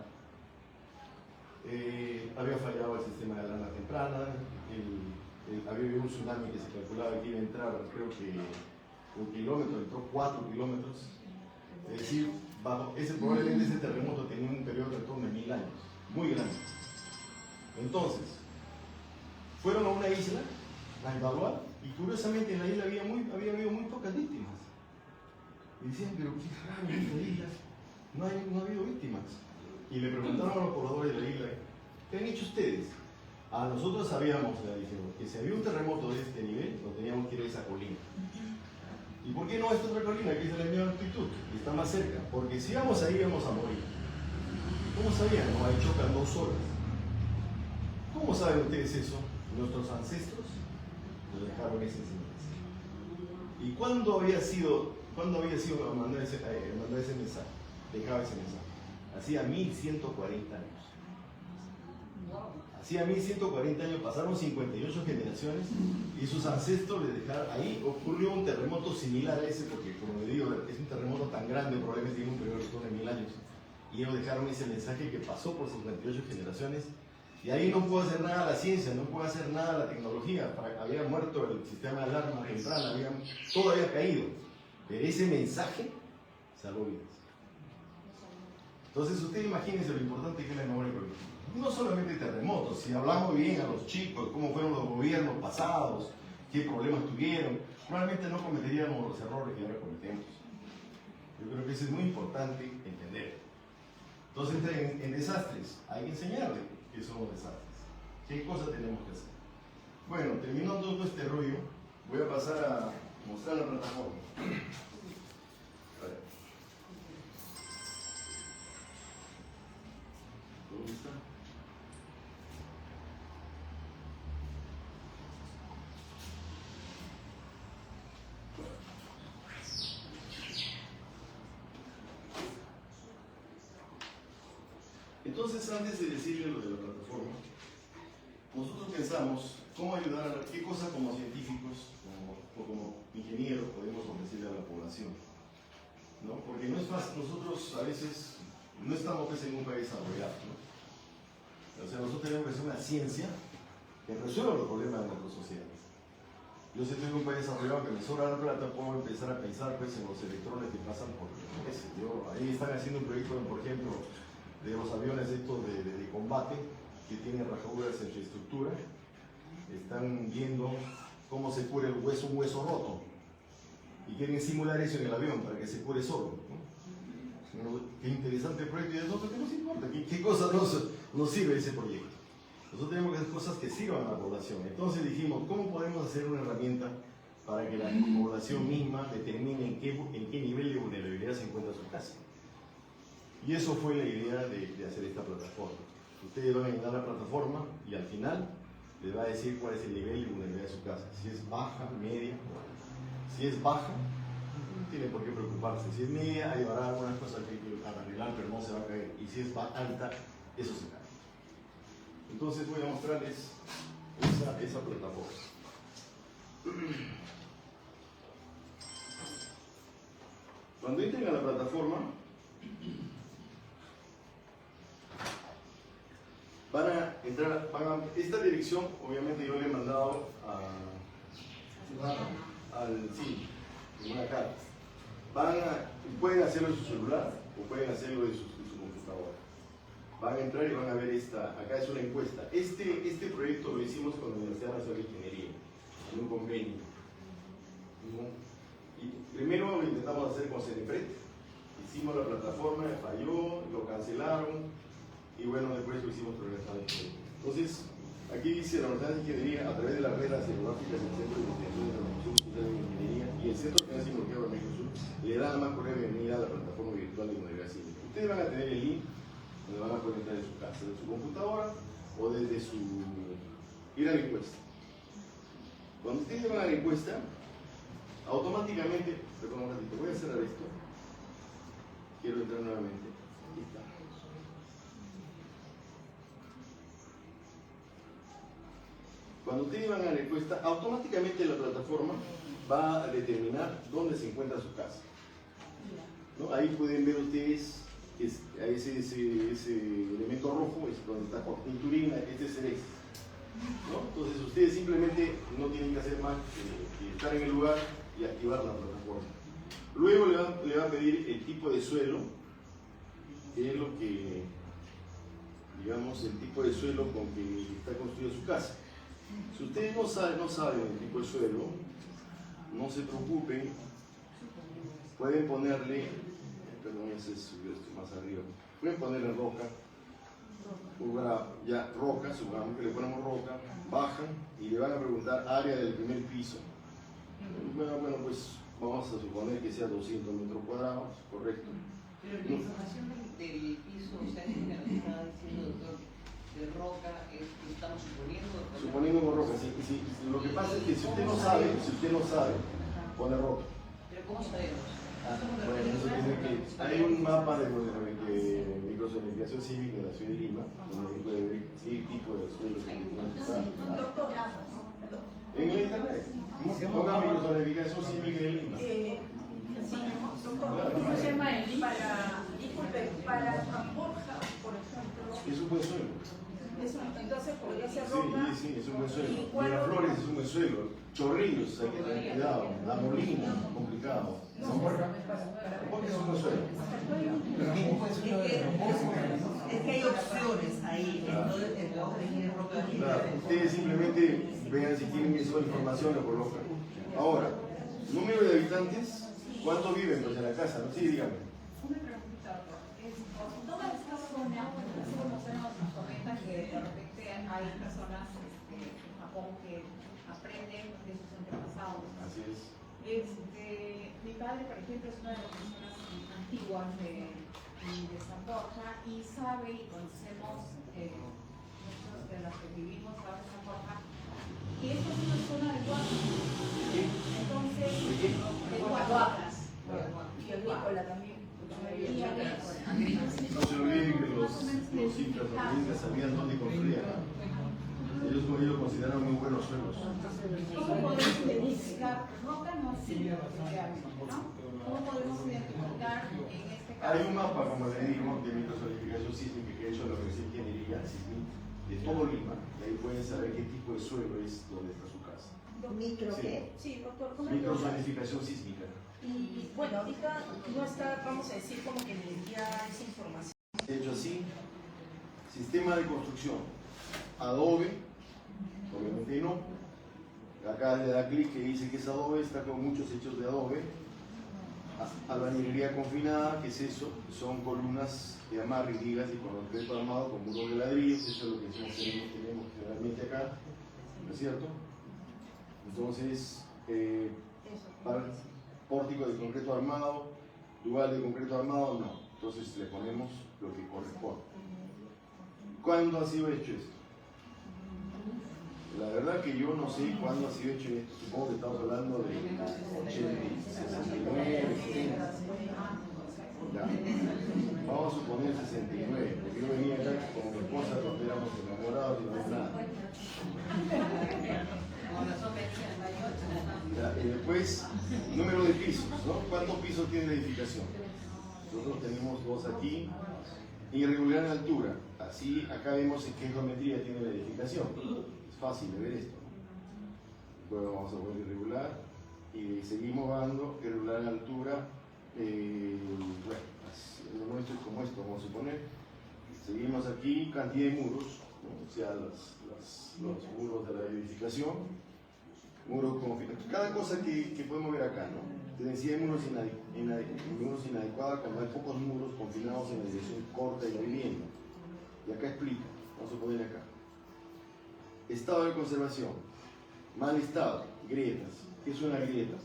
había fallado el sistema de alarma temprana, había habido un tsunami que se calculaba que iba a entrar, creo que un kilómetro, entró 4 kilómetros. Es decir, probablemente ese terremoto tenía un periodo de retorno de 1000 años, muy grande. Entonces, fueron a una isla a evaluar y curiosamente en la isla había habido muy pocas víctimas. Y decían, pero qué raro, en esta isla no ha habido víctimas. Y le preguntaron a los pobladores de la isla, ¿qué han hecho ustedes? A nosotros sabíamos, le dijimos, que si había un terremoto de este nivel, nos teníamos que ir a esa colina. ¿Y por qué no a esta otra colina, que es de la misma altitud? Que está más cerca. Porque si íbamos ahí, íbamos a morir. ¿Cómo sabían? No, ahí chocan 2 horas. ¿Cómo saben ustedes eso? Nuestros ancestros nos dejaron esa enseñanza. ¿Y cuándo había sido mandar ese mensaje? Dejaba ese mensaje. Hacía 1140 años. Hacía 1140 años, pasaron 58 generaciones y sus ancestros le dejaron. Ahí ocurrió un terremoto similar a ese, porque como le digo, es un terremoto tan grande, probablemente tiene un periodo de 1000 años. Y ellos dejaron ese mensaje que pasó por 58 generaciones. Y ahí no pudo hacer nada la ciencia, no pudo hacer nada la tecnología. Había muerto el sistema de alarma temprana, todo había caído. Pero ese mensaje salvó vidas. Entonces, ustedes imagínense lo importante que es la memoria colectiva. No solamente terremotos, si hablamos bien a los chicos, cómo fueron los gobiernos pasados, qué problemas tuvieron, probablemente no cometeríamos los errores que ahora cometemos. Yo creo que eso es muy importante entender. Entonces, en desastres, hay que enseñarle qué son los desastres, qué cosas tenemos que hacer. Bueno, terminando todo este rollo, voy a pasar a mostrar la plataforma. ¿Dónde está? Entonces, antes de decirle lo de la plataforma, nosotros pensamos cómo ayudar, qué cosas como científicos o como ingenieros podemos ofrecerle a la población, ¿no? Porque no es fácil, nosotros a veces no estamos pues, en un país desarrollado, ¿no? O sea, nosotros tenemos que hacer una ciencia que resuelva los problemas de nuestra sociedad. Yo si estoy en un país desarrollado que me sobra la plata, puedo empezar a pensar pues, en los electrones que pasan por ahí están haciendo un proyecto, por ejemplo, de los aviones estos de combate que tienen rajaduras en su estructura. Están viendo cómo se cura un hueso roto y quieren simular eso en el avión para que se cure solo, ¿no? Qué interesante proyecto. Y a nosotros, ¿qué nos importa? ¿Qué cosa nos sirve ese proyecto? Nosotros tenemos que hacer cosas que sirvan a la población. Entonces dijimos, ¿cómo podemos hacer una herramienta para que la población misma determine en qué nivel de vulnerabilidad se encuentra su casa? Y eso fue la idea de hacer esta plataforma. Ustedes van a llenar la plataforma y al final les va a decir cuál es el nivel de vulnerabilidad de su casa. Si es baja, media. Si es baja, no tiene por qué preocuparse. Si es media, ahí habrá algunas cosas que hay que arreglar, pero no se va a caer. Y si es alta, eso se cae. Entonces voy a mostrarles esa plataforma. Cuando entren a la plataforma, van a entrar, esta dirección, obviamente yo le he mandado en una carta. Pueden hacerlo en su celular o pueden hacerlo en su computadora. Van a entrar y van a ver acá es una encuesta. Este proyecto lo hicimos con la Universidad Nacional de Ingeniería, en un convenio. Y primero lo intentamos hacer con CENEPRED. Hicimos la plataforma, falló, lo cancelaron. Y bueno, después lo hicimos con la Universidad de Ingeniería. Entonces, aquí dice la Universidad de Ingeniería, a través de las reglas geográficas del Centro de Investigación de la Universidad de Ingeniería y el Centro Financiero Bloqueado de México Sur, le da la más cordial bienvenida a la plataforma virtual de Universidad Civil. Ustedes van a tener el link donde van a poder entrar en su casa, desde su computadora o desde ir a la encuesta. Cuando ustedes van a la encuesta, automáticamente, perdón un ratito, voy a cerrar esto. Quiero entrar nuevamente. Ahí está. Cuando ustedes van a la encuesta, automáticamente la plataforma va a determinar dónde se encuentra su casa, ¿no? Ahí pueden ver ustedes ese elemento rojo, es donde está por pinturina, este es el ex, ¿no? Entonces ustedes simplemente no tienen que hacer más que estar en el lugar y activar la plataforma. Luego le va a pedir el tipo de suelo, que es lo que, digamos, el tipo de suelo con que está construida su casa. Si ustedes no saben el tipo de suelo, no se preocupen, pueden ponerle, perdón, ese subió esto más arriba, pueden ponerle roca ya roca, supongamos que le ponemos roca, bajan y le van a preguntar área del primer piso. Bueno, pues vamos a suponer que sea 200 metros cuadrados, correcto. Pero la información del piso, o sea, que nos está diciendo, doctor, de roca, es que estamos suponiendo. Suponiendo con roca, sí. Lo que pasa es que si usted no sabe, pone roca. Pero ¿cómo sabemos? Bueno, eso tiene que. Hay un mapa de microzonificación cívica de la ciudad de Lima, donde puede ver qué tipo de suelos que tienen que estar. En el internet. Ponga microzonificación cívica de Lima. ¿Cómo se llama el Disculpe, para Borja, por ejemplo, Es un buen suelo. entonces podría ser roca. Sí, es un buen suelo. Miraflores es un buen suelo. Chorrillos, hay que tener cuidado. La Molina, complicado. Porque es un buen suelo. Es que hay opciones ahí, entonces podemos elegir roca. Claro, ustedes simplemente vean si tienen esa información, lo colocan. Ahora, número de habitantes, ¿cuántos viven pues, en la casa? Sí, dígame. Una preguntita, doctor. Toda esta zona, así como usted nos comenta que de repente hay personas en Japón que aprenden de sus antepasados. Así es. Mi padre, por ejemplo, es una de las personas antiguas de San Borja y sabe y conocemos, muchos de los que vivimos ahora en San Borja, que esta es una zona de guapas. Entonces, de guapas. Y agrícola también. No se olviden que los incas sabían dónde construían. Ellos consideraron muy buenos suelos. ¿Cómo podemos identificar? Roca no sirve, ¿no? ¿Cómo podemos identificar en este caso? Hay un mapa, como le digo, de microzonificación sísmica que he hecho en la Universidad de Ingeniería de todo Lima, y ahí pueden saber qué tipo de suelo es donde está su casa. ¿Micro qué? Sí, doctor, ¿cómo Microzonificación sísmica. Y bueno, ahorita no está, vamos a decir, como que me envía esa información. Hecho así, sistema de construcción, adobe, obviamente no. Acá le da clic que dice que es adobe, está con muchos hechos de adobe. Albañilería confinada, ¿qué es eso? Son columnas de amarre y ligas y con concreto armado con muros de ladrillos, eso es lo que tenemos generalmente acá, ¿no es cierto? Entonces, para pórtico de concreto armado, dual de concreto armado, no. Entonces le ponemos lo que corresponde. ¿Cuándo ha sido hecho esto? La verdad que yo no sé cuándo ha sido hecho esto. Supongo que estamos hablando de 69, 70. Ya. Vamos a suponer 69, porque yo venía acá con mi esposa cuando éramos enamorados y no había nada. Ya, y después, número de pisos, ¿no? ¿Cuántos pisos tiene la edificación? Nosotros tenemos dos aquí. Irregular en altura. Así, acá vemos en qué geometría tiene la edificación. Es fácil de ver esto. Luego vamos a poner irregular. Y seguimos dando irregular en altura. Bueno, lo nuestro es como esto, vamos a suponer. Seguimos aquí, cantidad de muros, ¿no? O sea, los muros de la edificación. Muros confinados. Cada cosa que podemos ver acá, ¿no? Densidad de muros inadecuada cuando hay pocos muros confinados en la dirección corta de la vivienda. Y acá explica, vamos a poner acá. Estado de conservación, mal estado, grietas. ¿Qué es una grieta?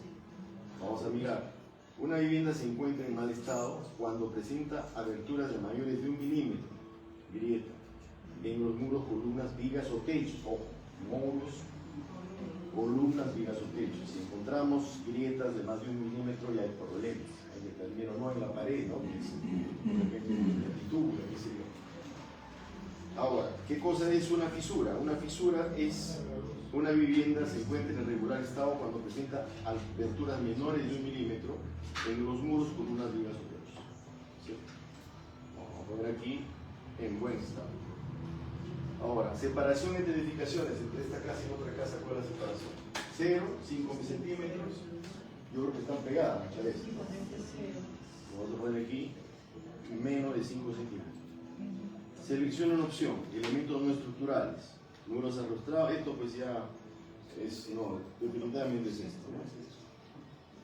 Vamos a mirar. Una vivienda se encuentra en mal estado cuando presenta aberturas de mayores de 1 milímetro, grieta, en los muros, columnas, vigas o techos. Ojo, muros, columnas, vigas o techos. Si encontramos grietas de más de 1 milímetro ya hay problemas. Hay que primero no en la pared, ¿no? Que es la pintura, qué sé yo. Ahora, ¿qué cosa es una fisura? Una fisura es una vivienda se encuentra en regular estado cuando presenta aberturas menores de 1 milímetro en los muros, columnas, vigas o techos. ¿Sí? Vamos a poner aquí en buen estado. Ahora, separación entre edificaciones, entre esta casa y otra casa, ¿cuál es la separación? 0, 5 centímetros, yo creo que están pegadas muchas veces. Vamos a poner aquí menos de 5 centímetros. Selecciona una opción, elementos no estructurales, muros arrostrados, esto pues ya es, no, definitivamente es esto, ¿no?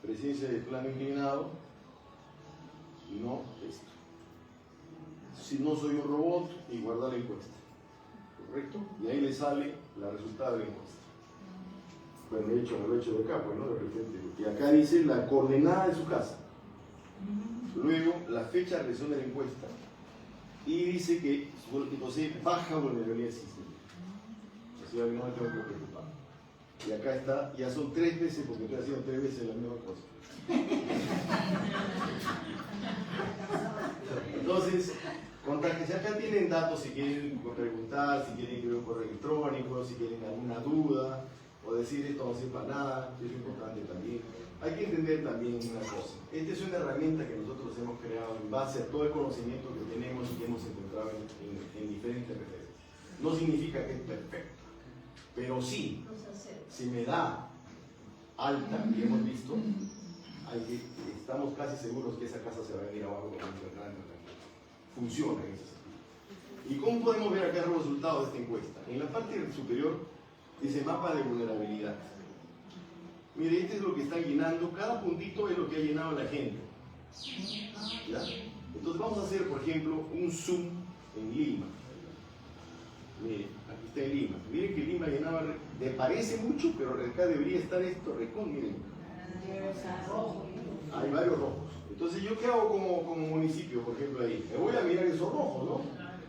Presencia de plano inclinado y no esto. si no soy un robot y guardar la encuesta. ¿Correcto? Y ahí le sale el resultado de la encuesta. Bueno, de hecho, lo he hecho de acá, pues, ¿no? De repente. Y acá dice la coordenada de su casa. Luego, la fecha de realización de la encuesta. Y dice que posee baja vulnerabilidad sísmica. Así que no me tengo que preocupar. Y acá está, ya son 3 veces, porque estoy haciendo 3 veces la misma cosa. Entonces, contáctense, acá tienen datos si quieren preguntar, si quieren escribir un correo electrónico, si tienen alguna duda, o decir esto no sirve para nada, que es importante también. Hay que entender también una cosa. Esta es una herramienta que nosotros hemos creado en base a todo el conocimiento que tenemos y que hemos encontrado en diferentes referencias. No significa que es perfecto, pero sí, si me da alta, que hemos visto, estamos casi seguros que esa casa se va a venir abajo con un grande. Funciona en ese sentido. ¿Y cómo podemos ver acá los resultados de esta encuesta? En la parte superior dice mapa de vulnerabilidad. Mire, este es lo que están llenando, cada puntito es lo que ha llenado la gente. ¿Ya? Entonces vamos a hacer, por ejemplo, un zoom en Lima. Mire, aquí está en Lima. Miren que Lima llenaba, le parece mucho, pero acá debería estar esto, miren. Hay varios rojos. Entonces, ¿yo qué hago como municipio, por ejemplo, ahí? Me voy a mirar esos rojos, ¿no?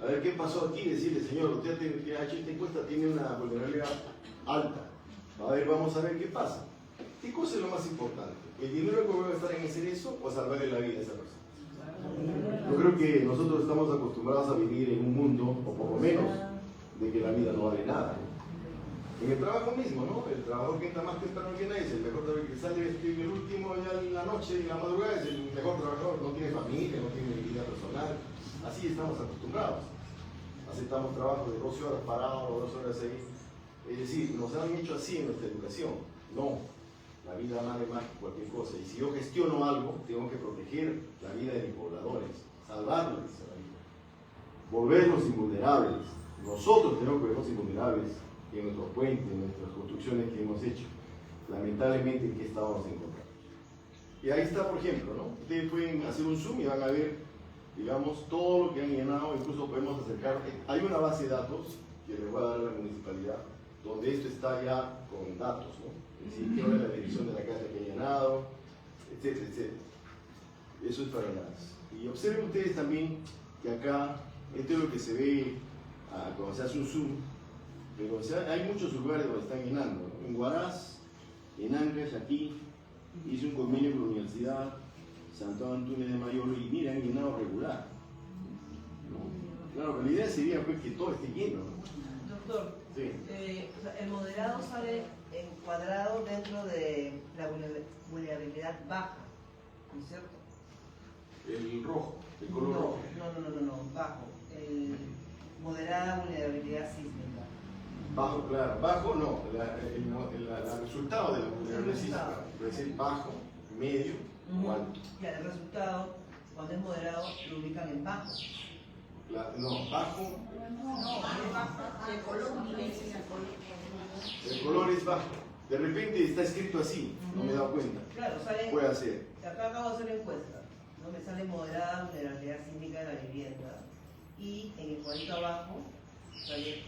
A ver qué pasó aquí, decirle, señor, usted que ha hecho esta encuesta tiene una vulnerabilidad alta. A ver, vamos a ver qué pasa. ¿Qué cosa es lo más importante? ¿El dinero que voy a gastar en hacer eso o salvarle la vida a esa persona? Yo creo que nosotros estamos acostumbrados a vivir en un mundo, o por lo menos, de que la vida no vale nada. En el trabajo mismo, ¿no? El trabajador que entra más temprano que nadie es el mejor trabajador que sale en el último ya en la noche, en la madrugada, es el mejor trabajador, no tiene familia, no tiene vida personal. Así estamos acostumbrados. Aceptamos trabajo de 12 horas parado o 2 horas ahí. Es decir, nos han hecho así en nuestra educación. No, la vida vale más que cualquier cosa. Y si yo gestiono algo, tengo que proteger la vida de mis pobladores, salvarles la vida, volverlos invulnerables. Nosotros tenemos que vernos invulnerables en nuestros puentes, en nuestras construcciones que hemos hecho. Lamentablemente, ¿en qué estado nos encontramos? Y ahí está, por ejemplo, ¿no? Ustedes pueden hacer un zoom y van a ver, digamos, todo lo que han llenado. Incluso podemos acercar. Hay una base de datos que les voy a dar a la municipalidad, donde esto está ya con datos, ¿no? Es decir, qué hora es la dirección de la casa que ha llenado, etcétera, etcétera. Eso es para las. Y observen ustedes también que acá, esto es lo que se ve cuando se hace un zoom. Pero hay muchos lugares donde están llenando, ¿no? En Huaraz, en Ancash, aquí, hice un convenio con la Universidad Santo Antonio de Mayor y mira, han llenado regular, ¿no? Claro, la idea sería pues, que todo esté lleno, ¿no? Doctor, Sí. o sea, el moderado sale encuadrado dentro de la vulnerabilidad baja, ¿no es cierto? El rojo, el color rojo. No, bajo. El moderada vulnerabilidad sísmica. Bajo, claro, bajo no, el resultado de la vulnerabilidad sísmica puede ser bajo, medio o alto. Ya, el resultado, cuando es moderado, lo ubican en bajo. No, bajo, El color el color es bajo. De repente está escrito así, no me he dado cuenta. Claro, sale. Puede ser. Acá acabo de hacer la encuesta, ¿no? Me sale moderada vulnerabilidad sísmica de la vivienda y en el cuadrito abajo sale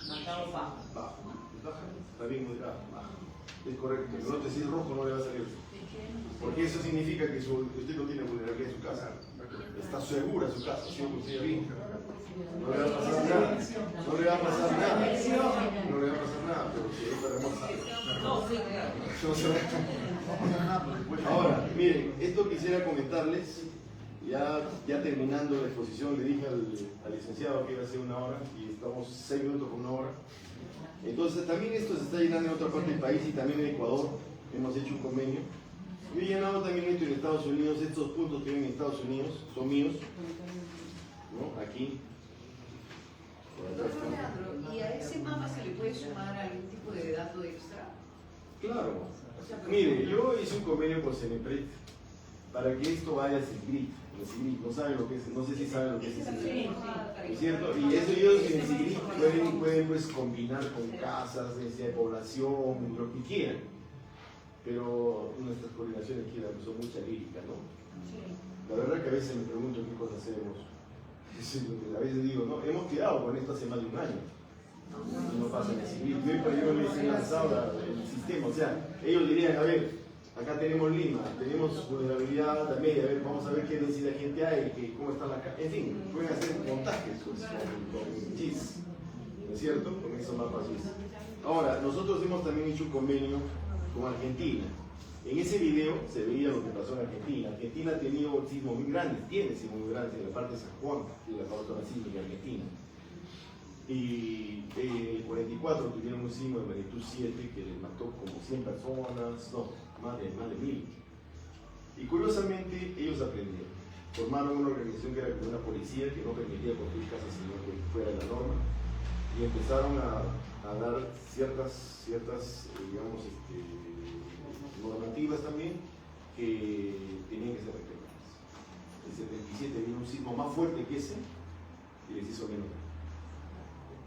marcado bajo. Bajo, es baja, está bien moderado, bajo. Es correcto, no te si es rojo no le va a salir. Porque eso significa que usted no tiene vulnerabilidad en su casa. Está segura su casa, ¿sí? Usted bien. No le va a pasar nada. No le va a pasar nada. No le va a pasar nada, pero si hay terremoto. No, sí, claro. Ahora, miren, esto quisiera comentarles. Ya terminando la exposición, le dije al licenciado que iba a ser 1 hora y estamos 6 minutos con 1 hora. Entonces, también esto se está llenando en otra parte del país y también en Ecuador. Hemos hecho un convenio. Yo he llenado también esto en Estados Unidos. Estos puntos que ven en Estados Unidos son míos, ¿no? Aquí. Doctor Leandro, ¿y a ese mapa se le puede sumar algún tipo de dato extra? Claro. Mire, yo hice un convenio con Cenepret para que esto vaya a CIGRIP. No saben lo que es, no sé si saben lo que es CIGRIP. ¿Es cierto? Y eso ellos en CIGRIP pueden pues, combinar con casas, densidad de población, lo que quieran. Pero nuestras coordinaciones quieran, son mucha lírica, ¿no? La verdad que a veces me pregunto qué cosas hacemos. Es lo que a veces digo, ¿no? Hemos quedado con esto hace más de un año. Y no pasa en el civil. Yo les he lanzado el sistema. O sea, ellos dirían, a ver, acá tenemos Lima, tenemos vulnerabilidad la media, a ver, vamos a ver qué densidad de gente hay, cómo está la calle. En fin, pueden hacer montajes con GIS, ¿no es cierto? Con esos mapas GIS. Ahora, nosotros hemos también hecho un convenio con Argentina. En ese video se veía lo que pasó en Argentina. Argentina ha tenido sismos muy grandes, tiene sismos muy grandes en la parte de San Juan, de la zona sísmica argentina. Y en el 44 tuvieron un sismo de magnitud 7 que les mató como 100 personas, no, más de 1000. Y curiosamente ellos aprendieron. Formaron una organización que era como una policía que no permitía construir casas sino que fuera de la norma. Y empezaron a dar ciertas digamos, normativas también que tenían que ser respetadas. El 77 vino un sismo más fuerte que ese y les hizo menos.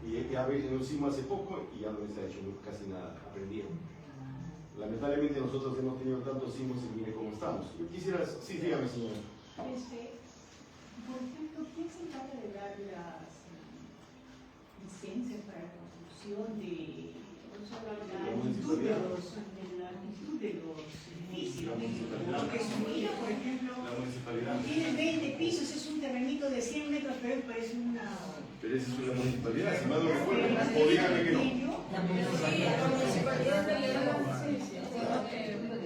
Y a veces un sismo hace poco y ya no les ha hecho casi nada, aprendieron. Lamentablemente nosotros hemos tenido tantos sismos y mire cómo estamos. Yo quisiera, sí, dígame señora. Por ejemplo, ¿quién se encarga de dar las licencias para la construcción de la altitud de los edificios? Porque su vida, por ejemplo, La municipalidad. tiene 20 pisos, es un terrenito de 100 metros, pero parece una... Pero esa es una municipalidad, si mal no recuerdo. O dígame que no.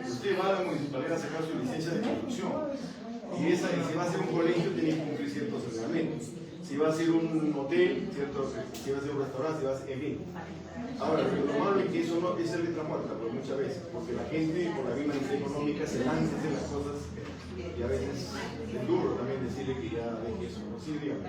Usted va a la municipalidad a sacar su licencia de construcción. Y esa, si va a ser un colegio, tiene que cumplir ciertos reglamentos. Si va a ser un hotel, ¿cierto? Si va a ser un restaurante, si va a ser, en fin. Ahora, lo malo es que eso no es letra muerta, pues muchas veces, porque la gente, por la misma necesidad económica, se lanza a hacer las cosas y a veces es duro también decirle que ya deje eso. ¿No? Sí, dígame.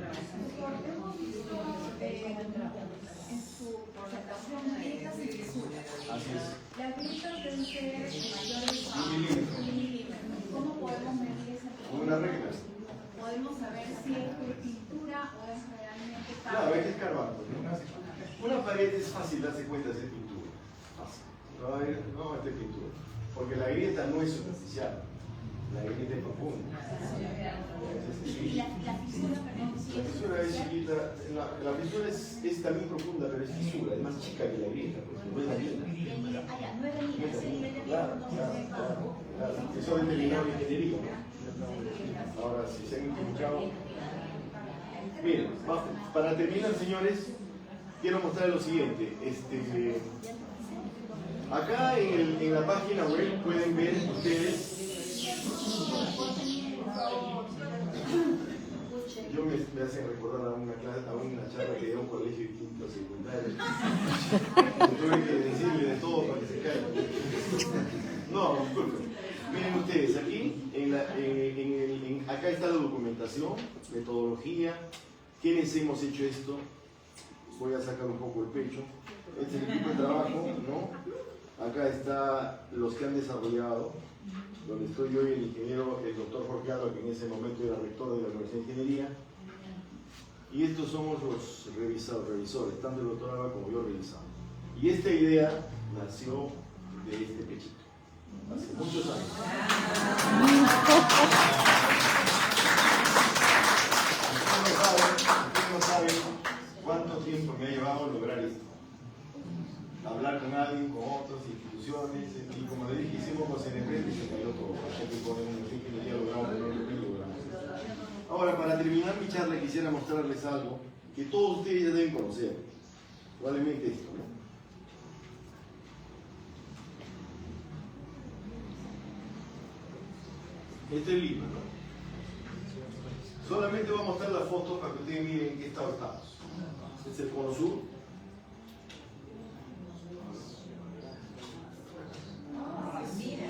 En su presentación, grietas y fisuras. Así es. Las grietas deben ser mayores a 1 milímetro. 1 milímetro. ¿Cómo podemos medir esa Con una regla. Podemos saber si es de pintura o es realmente Claro, hay que escarbar. ¿No? Una pared es fácil darse cuenta de pintura. Fácil. No, esta es pintura. Porque la grieta no es superficial. La grieta es profunda. Y la fisura, perdón, La fisura es chiquita. La fisura es también profunda, pero es fisura. Es más chica que la grieta. Porque no es la grieta. Claro. Eso es determinado en ingeniería. Ahora, si se han equivocado. Miren, para terminar, señores, quiero mostrar lo siguiente. Acá en la página web pueden ver ustedes. Yo me hacen recordar a una charla que dio un colegio de quinto secundario. Tuve que decirle de todo para que se caiga. No, disculpen. Miren ustedes, aquí, acá está la documentación, metodología, quiénes hemos hecho esto. Voy a sacar un poco el pecho. Este es el equipo de trabajo, ¿no? Acá está los que han desarrollado, donde estoy yo y el ingeniero, el doctor Jorge Alba, que en ese momento era rector de la Universidad de Ingeniería. Y estos somos los revisores, tanto el doctor Alba como yo revisamos. Y esta idea nació de este pechito, hace muchos años. Ustedes no saben cuánto tiempo me ha llevado lograr esto. Hablar con alguien, con otras instituciones, y como le dije, hicimos con CNP y se cayó todo. Porque con una ingeniería logramos. Ahora, para terminar mi charla, quisiera mostrarles algo que todos ustedes ya deben conocer. Probablemente esto, ¿no? Este es Lima, ¿no? Solamente voy a mostrar las fotos para que ustedes miren en qué estado estamos. Este es el cono sur.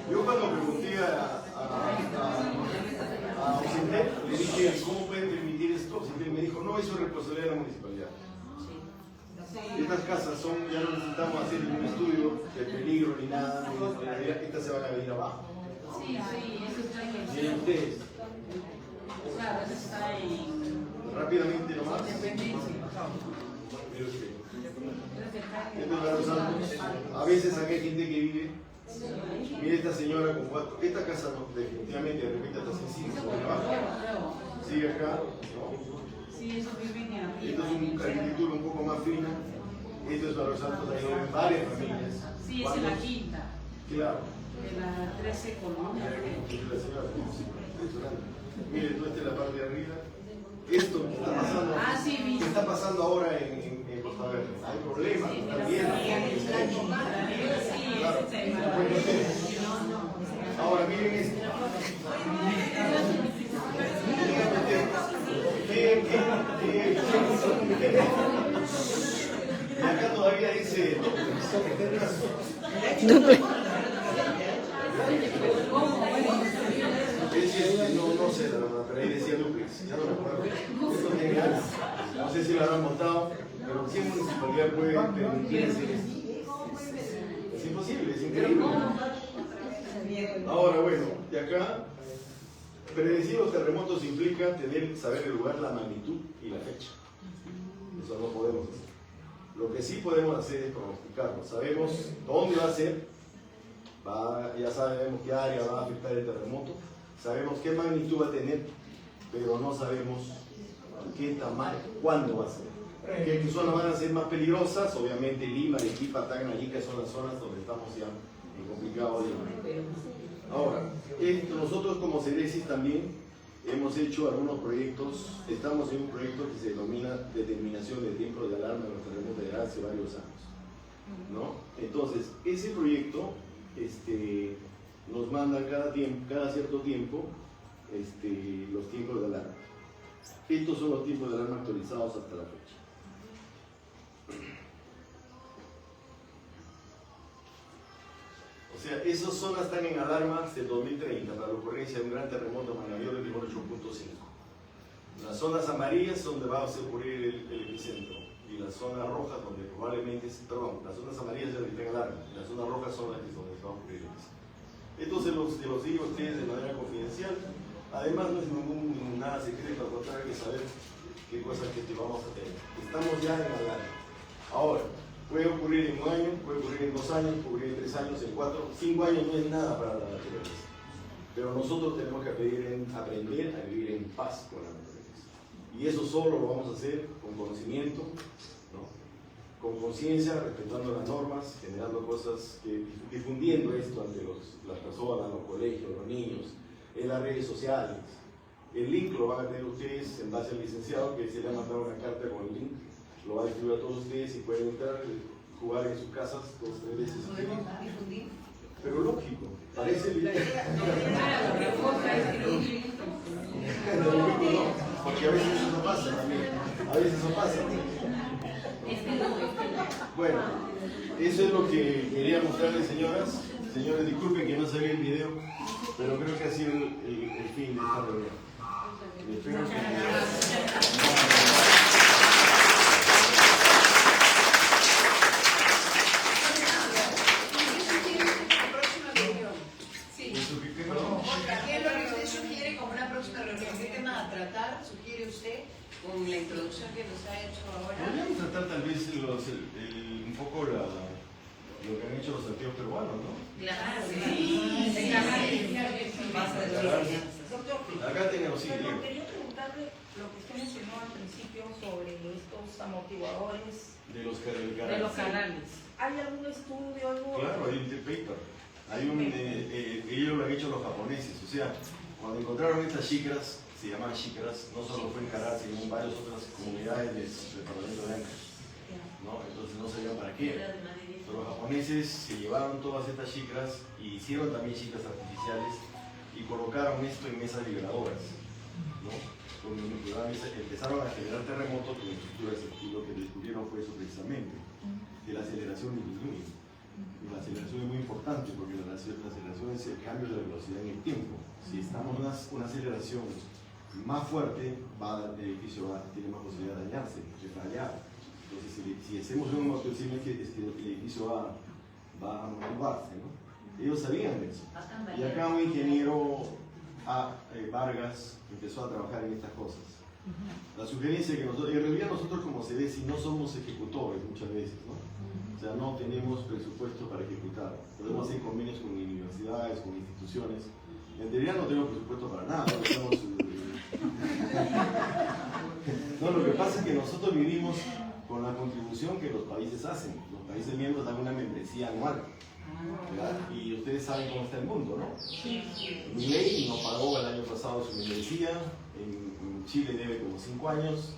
Yo cuando pregunté a Ocenter, le dije, ¿cómo pueden permitir esto? Ocenter me dijo, no, eso es responsabilidad de la municipalidad. Estas casas son, ya no necesitamos hacer ningún estudio de peligro ni nada, estas se van a venir abajo. Sí, eso está en el... Miren ustedes. Claro, eso está en... Rápidamente nomás. A veces acá hay gente que vive. Mire esta señora con 4. Esta casa no, definitivamente de repente está sencilla. Sigue acá, ¿no? Sí, eso viven en Esto es arriba. una arquitectura un poco más fina. Esto es para los altos, hay varias familias. Sí, es en la quinta, Claro. de las 13 columnas. Mire, esta es la parte de arriba. Esto que está pasando, Ah, sí, vi. que está pasando ahora en Costa Verde. Hay problemas, Sí, están viendo. Ahora miren esto. Y acá todavía dice no sé la verdad, pero ahí decía Duplex, ya no me acuerdo. Esto tiene años. No sé si lo habrán montado, pero ¿qué municipalidad puede permitir hacer esto? Es imposible, es increíble. Ahora bueno, de acá, predecir los terremotos implica saber el lugar, la magnitud y la fecha. Eso no podemos hacer. Lo que sí podemos hacer es pronosticarlo. Sabemos dónde va a ser, ya sabemos qué área va a afectar el terremoto, sabemos qué magnitud va a tener, pero no sabemos qué tamaño, cuándo va a ser. ¿Qué zonas van a ser más peligrosas? Obviamente Lima, Arequipa, Tacna, Ica son las zonas donde estamos ya en complicado día. Ahora, nosotros como CEDESIS también hemos hecho algunos proyectos, estamos en un proyecto que se denomina determinación del tiempo de alarma de los terremotos de hace varios años, ¿no? Entonces, ese proyecto nos manda cada cierto tiempo los tiempos de alarma. Estos son los tiempos de alarma actualizados hasta la fecha. O sea, esas zonas están en alarma hasta el 2030 para la ocurrencia de un gran terremoto mayor de 8.5. Las zonas amarillas son donde va a ocurrir el epicentro y las zonas rojas donde probablemente, las zonas amarillas ya están en alarma y las zonas rojas son las que donde va a ocurrir el epicentro. Esto se los digo a ustedes de manera confidencial. Además no es nada secreto, al contrario que saber qué cosas que vamos a tener. Estamos ya en alarma. Ahora, puede ocurrir en un año, puede ocurrir en 2 años, puede ocurrir en 3 años, en 4, 5 años no es nada para la naturaleza. Pero nosotros tenemos que aprender a vivir en paz con la naturaleza. Y eso solo lo vamos a hacer con conocimiento, ¿no? Con conciencia, respetando las normas, generando cosas, difundiendo esto ante las personas, los colegios, los niños, en las redes sociales. El link lo van a tener ustedes en base al licenciado que se le ha mandado una carta con el link. Lo va a distribuir a todos ustedes y pueden entrar, jugar en sus casas 2 o 3 veces. ¿Podemos difundir? Pero lógico, parece el porque a veces eso no pasa también. A veces eso pasa. Bueno, eso es lo que quería mostrarles, señoras. Señores, disculpen que no se ve el video, pero creo que ha sido el fin de esta reunión. Espero que... ¿Qué es lo que usted sugiere como una próxima reunión? ¿Qué tema a tratar sugiere usted con la introducción que nos ha hecho ahora? Podríamos tratar tal vez un poco lo que han hecho los antiguos peruanos, ¿no? Claro, Acá tenemos, sí, Perdón, quería preguntarle lo que usted mencionó al principio sobre estos amortiguadores de los De los canales. ¿Hay algún estudio, algo? Claro, hay un paper. Ellos lo han hecho los japoneses. O sea, cuando encontraron estas xícaras, se llaman xícaras, no solo fue en Caral, sino en varias otras comunidades del departamento de Ancash, ¿no? Entonces no sabían para qué. Pero los japoneses se llevaron todas estas xícaras y hicieron también xícaras artificiales y colocaron esto en mesas vibradoras, ¿no? Empezaron a generar terremotos con estructuras y lo que descubrieron fue eso precisamente, de la aceleración disminuye. Y la aceleración es muy importante porque la aceleración es el cambio de velocidad en el tiempo. Si estamos en una aceleración más fuerte, el edificio tiene más posibilidad de dañarse, de fallar. Entonces, si hacemos un amortiguamiento, es que el edificio va a amortiguarse, ¿no? Ellos sabían de eso. Y acá un ingeniero Vargas empezó a trabajar en estas cosas. La sugerencia que nosotros, en realidad nosotros como CEDESIS no somos ejecutores muchas veces, ¿no? O sea, no tenemos presupuesto para ejecutar. Podemos hacer convenios con universidades, con instituciones. En teoría no tenemos presupuesto para nada. No No, lo que pasa es que nosotros vivimos con la contribución que los países hacen. Los países miembros dan una membresía anual. ¿Verdad? Y ustedes saben cómo está el mundo, ¿no? Milei no pagó el año pasado su membresía, en Chile debe como 5 años,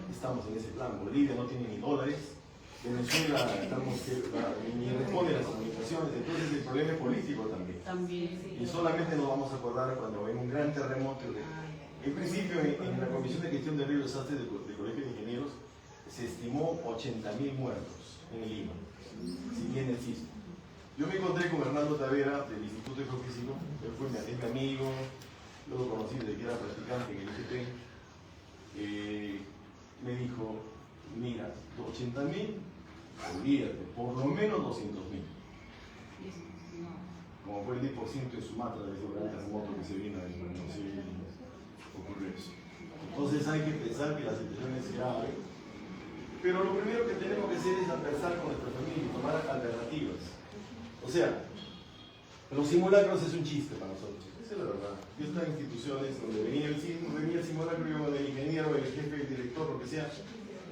estamos en ese plan. Bolivia no tiene ni dólares, Venezuela ni responde a las comunicaciones, entonces el problema es político también. Y solamente nos vamos a acordar cuando hay un gran terremoto. En principio, en la Comisión de Gestión de Riesgos y Desastres del Colegio de Ingenieros se estimó 80.000 muertos en Lima, si bien el sismo. Yo me encontré con Hernando Tavera del Instituto de Geofísico, él fue mi amigo, luego conocí desde que era practicante en el IGP. Me dijo, mira, 80.000, olvídate, por lo menos 200.000. Como fue el 10% en Sumatra, de ese gran terremoto que se vino en el ocurrió eso. Entonces hay que pensar que la situación es grave, pero lo primero que tenemos que hacer es pensar con nuestra familia y tomar alternativas. O sea, los simulacros es un chiste para nosotros, esa es la verdad. Yo estaba en instituciones donde venía el simulacro, yo con el ingeniero, el jefe, el director, lo que sea,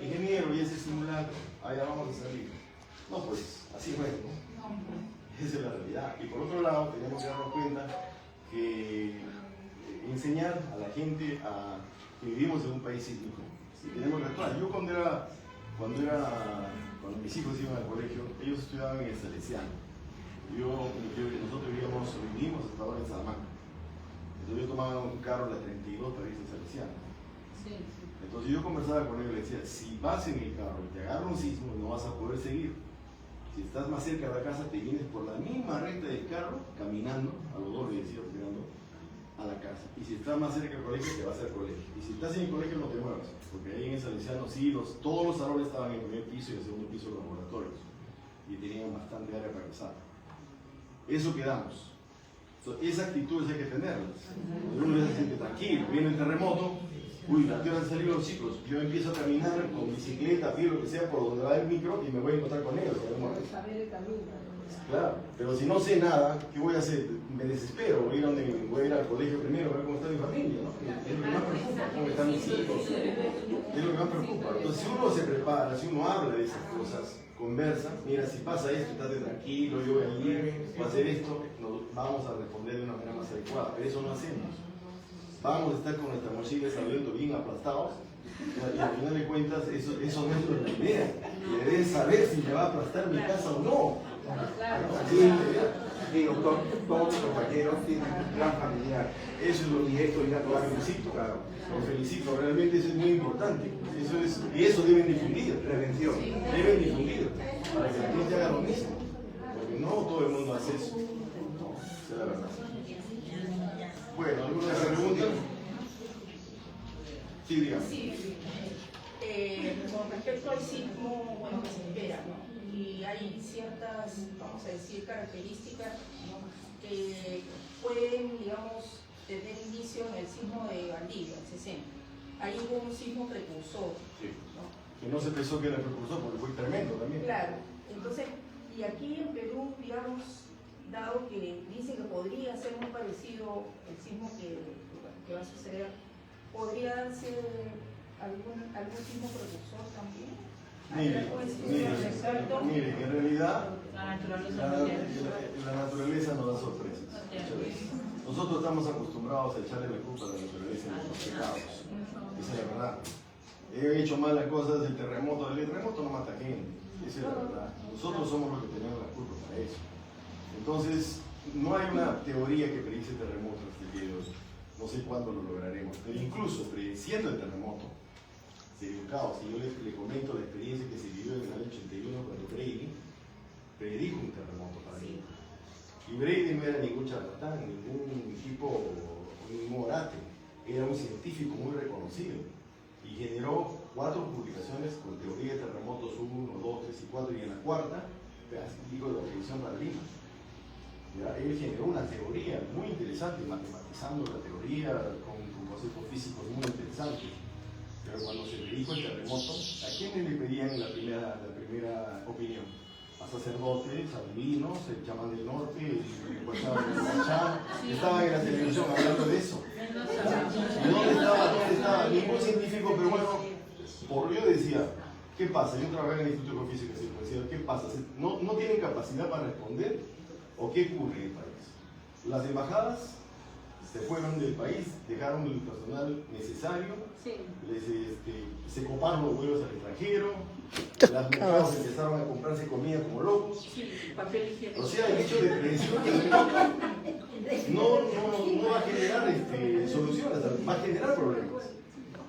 ingeniero, y ese simulacro, allá vamos a salir. No, pues, así fue, ¿no? Esa es la realidad. Y por otro lado, tenemos que darnos cuenta que enseñar a la gente que vivimos en un país sísmico, si tenemos que actuar. Yo cuando mis hijos iban al colegio, ellos estudiaban en el Salesiano. Nosotros vivimos hasta ahora en Salamanca. Entonces yo tomaba un carro a la 32 para irse al Salesiano. Entonces yo conversaba con él y le decía, si vas en el carro y te agarra un sismo, no vas a poder seguir. Si estás más cerca de la casa, te vienes por la misma recta del carro, caminando, a los dos le decía, caminando a la casa. Y si estás más cerca del colegio, te vas al colegio. Y si estás en el colegio, no te muevas, porque ahí en el Salesiano sí, todos los salones estaban en el primer piso y en el segundo piso los laboratorios. Y tenían bastante área para usar. Eso quedamos. Esas actitudes hay que tenerlas. Uno se siente tranquilo, viene el terremoto, uy, ¿a qué hora han salido los chicos? Yo empiezo a caminar con bicicleta, a pie, lo que sea, por donde va el micro y me voy a encontrar con ellos. Claro, pero si no sé nada, ¿qué voy a hacer? Me desespero, voy a ir al colegio primero a ver cómo está mi familia, ¿no? Es lo que más preocupa, cómo están mis hijos. Es lo que más preocupa. Entonces, si uno se prepara, si uno habla de esas cosas, conversa, mira, si pasa esto, estate tranquilo, yo voy a ir, voy a hacer esto, nos vamos a responder de una manera más adecuada, pero eso no hacemos. Vamos a estar con nuestra mochila saliendo bien aplastados, y al final de cuentas, eso no es la idea. La idea es saber si me va a aplastar mi casa o no. Sí, doctor, todos los compañeros tienen un plan familiar. Eso es lo que lo felicito, claro. Lo felicito, realmente eso es muy importante. Y eso deben difundir. Prevención. Deben difundir para que la gente haga lo mismo. Porque no todo el mundo hace eso. Esa es la verdad. Bueno, ¿alguna pregunta? Sí, dígame. Sí, con respecto al sismo, bueno, que se espera, ¿no? Y hay ciertas, vamos a decir, características, ¿no?, que pueden, digamos, tener inicio en el sismo de Valdivia, el 60. Ahí hubo un sismo precursor, Sí. ¿no? Que no se pensó que era precursor porque fue tremendo también. Claro, entonces, y aquí en Perú, digamos, dado que dicen que podría ser muy parecido el sismo que va a suceder, ¿podría ser algún sismo precursor también? Mire, en realidad la naturaleza nos da sorpresas. Nosotros estamos acostumbrados a echarle la culpa a la naturaleza en los pecados. Esa es la verdad. He hecho mal las cosas, el terremoto no mata gente. Esa es la verdad. Nosotros somos los que tenemos la culpa para eso. Entonces, no hay una teoría que predice terremotos hasta el día de hoy. No sé cuándo lo lograremos. Pero incluso prediciendo el terremoto, se dio un caos. Y yo le comento la experiencia que se vivió en el año 81 cuando Brady predijo un terremoto para mí. Y Brady no era ningún charlatán, ningún tipo, ningún orate. Era un científico muy reconocido. Y generó 4 publicaciones con teoría de terremotos 1, 2, 3 y 4. Y en la cuarta, digo, la predicción para Lima. ¿Ya? Él generó una teoría muy interesante, matematizando la teoría con conceptos físicos muy interesantes. Pero cuando se predijo el terremoto, ¿a quién le pedían la primera opinión? a sacerdotes, adivinos, el chamán del norte, el Pachá, estaban en la televisión hablando de eso. ¿Y dónde estaba? Ningún científico peruano. Por yo decía, ¿qué pasa? Yo trabajé en el Instituto de Física Secuencial, ¿qué pasa? ¿No tienen capacidad para responder? ¿O qué ocurre en el país? Las embajadas se fueron del país, dejaron el personal necesario, se coparon los vuelos al extranjero, las mujeres empezaron a comprarse comida como locos. O sea, el hecho de predecir no va a generar soluciones, va a generar problemas.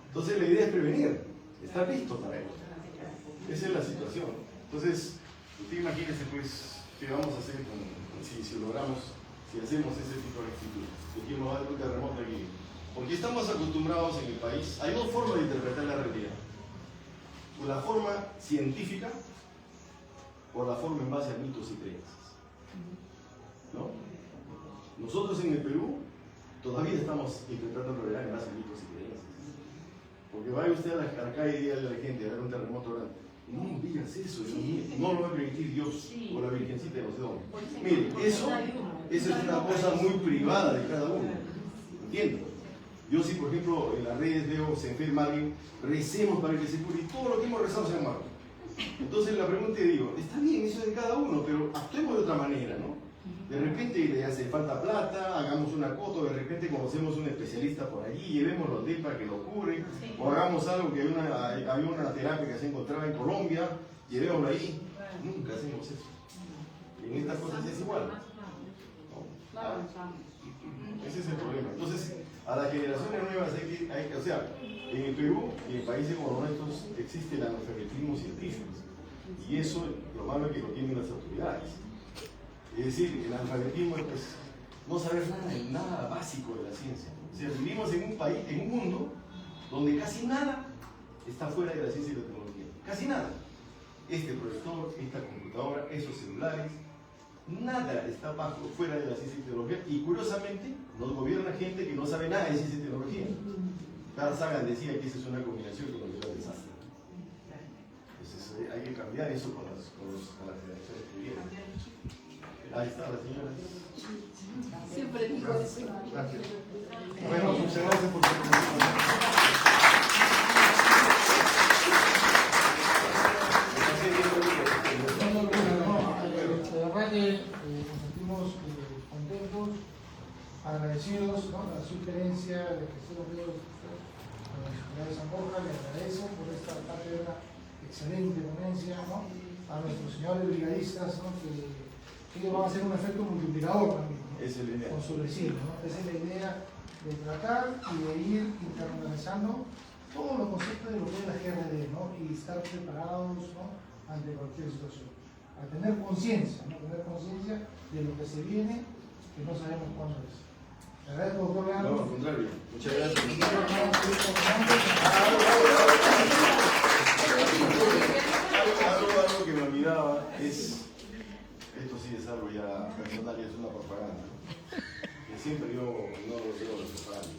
Entonces la idea es prevenir, estar listo para ello. Esa es la situación. Entonces, usted imagínese pues qué vamos a hacer si logramos, si hacemos ese tipo de actitud. Aquí nos va a dar un terremoto aquí. Porque estamos acostumbrados en el país, hay dos formas de interpretar la realidad. La forma científica o la forma en base a mitos y creencias. ¿No? Nosotros en el Perú todavía estamos interpretando la realidad en base a mitos y creencias. Porque vaya usted a la calle y dígale a la gente, a ver un terremoto grande. No digas eso, no lo va a permitir Dios o la Virgencita de no sé dónde. Mire, eso es una cosa muy privada de cada uno. ¿Entiendes? Yo si por ejemplo en las redes veo se enferma alguien, recemos para que se cure y todo lo que hemos rezado se ha muerto. Entonces la pregunta digo, está bien, eso es de cada uno, pero actuemos de otra manera, ¿no? De repente le hace falta plata, hagamos una coto, de repente conocemos un especialista por allí, llevémoslo de él para que lo cure, o hagamos algo que había una terapia que se encontraba en Colombia, llevémoslo ahí. Nunca hacemos eso. Y en estas cosas es igual. ¿No? Ese es el problema. Entonces, a las generaciones nuevas o sea, en el Perú y en países como nuestros existe el analfabetismo científico. Y eso lo malo es que lo tienen las autoridades. Es decir, el analfabetismo es pues, no saber nada básico de la ciencia. O sea, vivimos en un país, en un mundo donde casi nada está fuera de la ciencia y la tecnología. Casi nada. Este proyector, esta computadora, esos celulares, nada está fuera de la ciencia y tecnología. Y curiosamente, nos gobierna gente que no sabe nada de ciencia y tecnología. Carl Sagan decía que esa es una combinación que nos lleva al desastre. Entonces hay que cambiar eso con las generaciones que vienen. Ahí está la señora. Siempre digo eso. Gracias. Bueno, muchas gracias por su comentario. De verdad que nos sentimos contentos, agradecidos, ¿no? La sugerencia de que se lo veo a la Universidad de San Borja, le agradezco por esta parte de una excelente ponencia, ¿no? A nuestros señores brigadistas, ¿no? que ellos van a hacer un efecto multiplicador también, ¿no? Esa es la idea. Con su vecino, ¿no? Esa es la idea de tratar y de ir internalizando todos los conceptos de lo que es la GRD, ¿no? Y estar preparados, ¿no? Ante cualquier situación. A tener conciencia, ¿no? Tener conciencia de lo que se viene, que no sabemos cuándo es. Le agradezco, doctor Leandro. No, al contrario. Muchas gracias. Algo que me olvidaba es, esto sí es algo ya personal y es una propaganda, que siempre yo no lo veo los propaganda.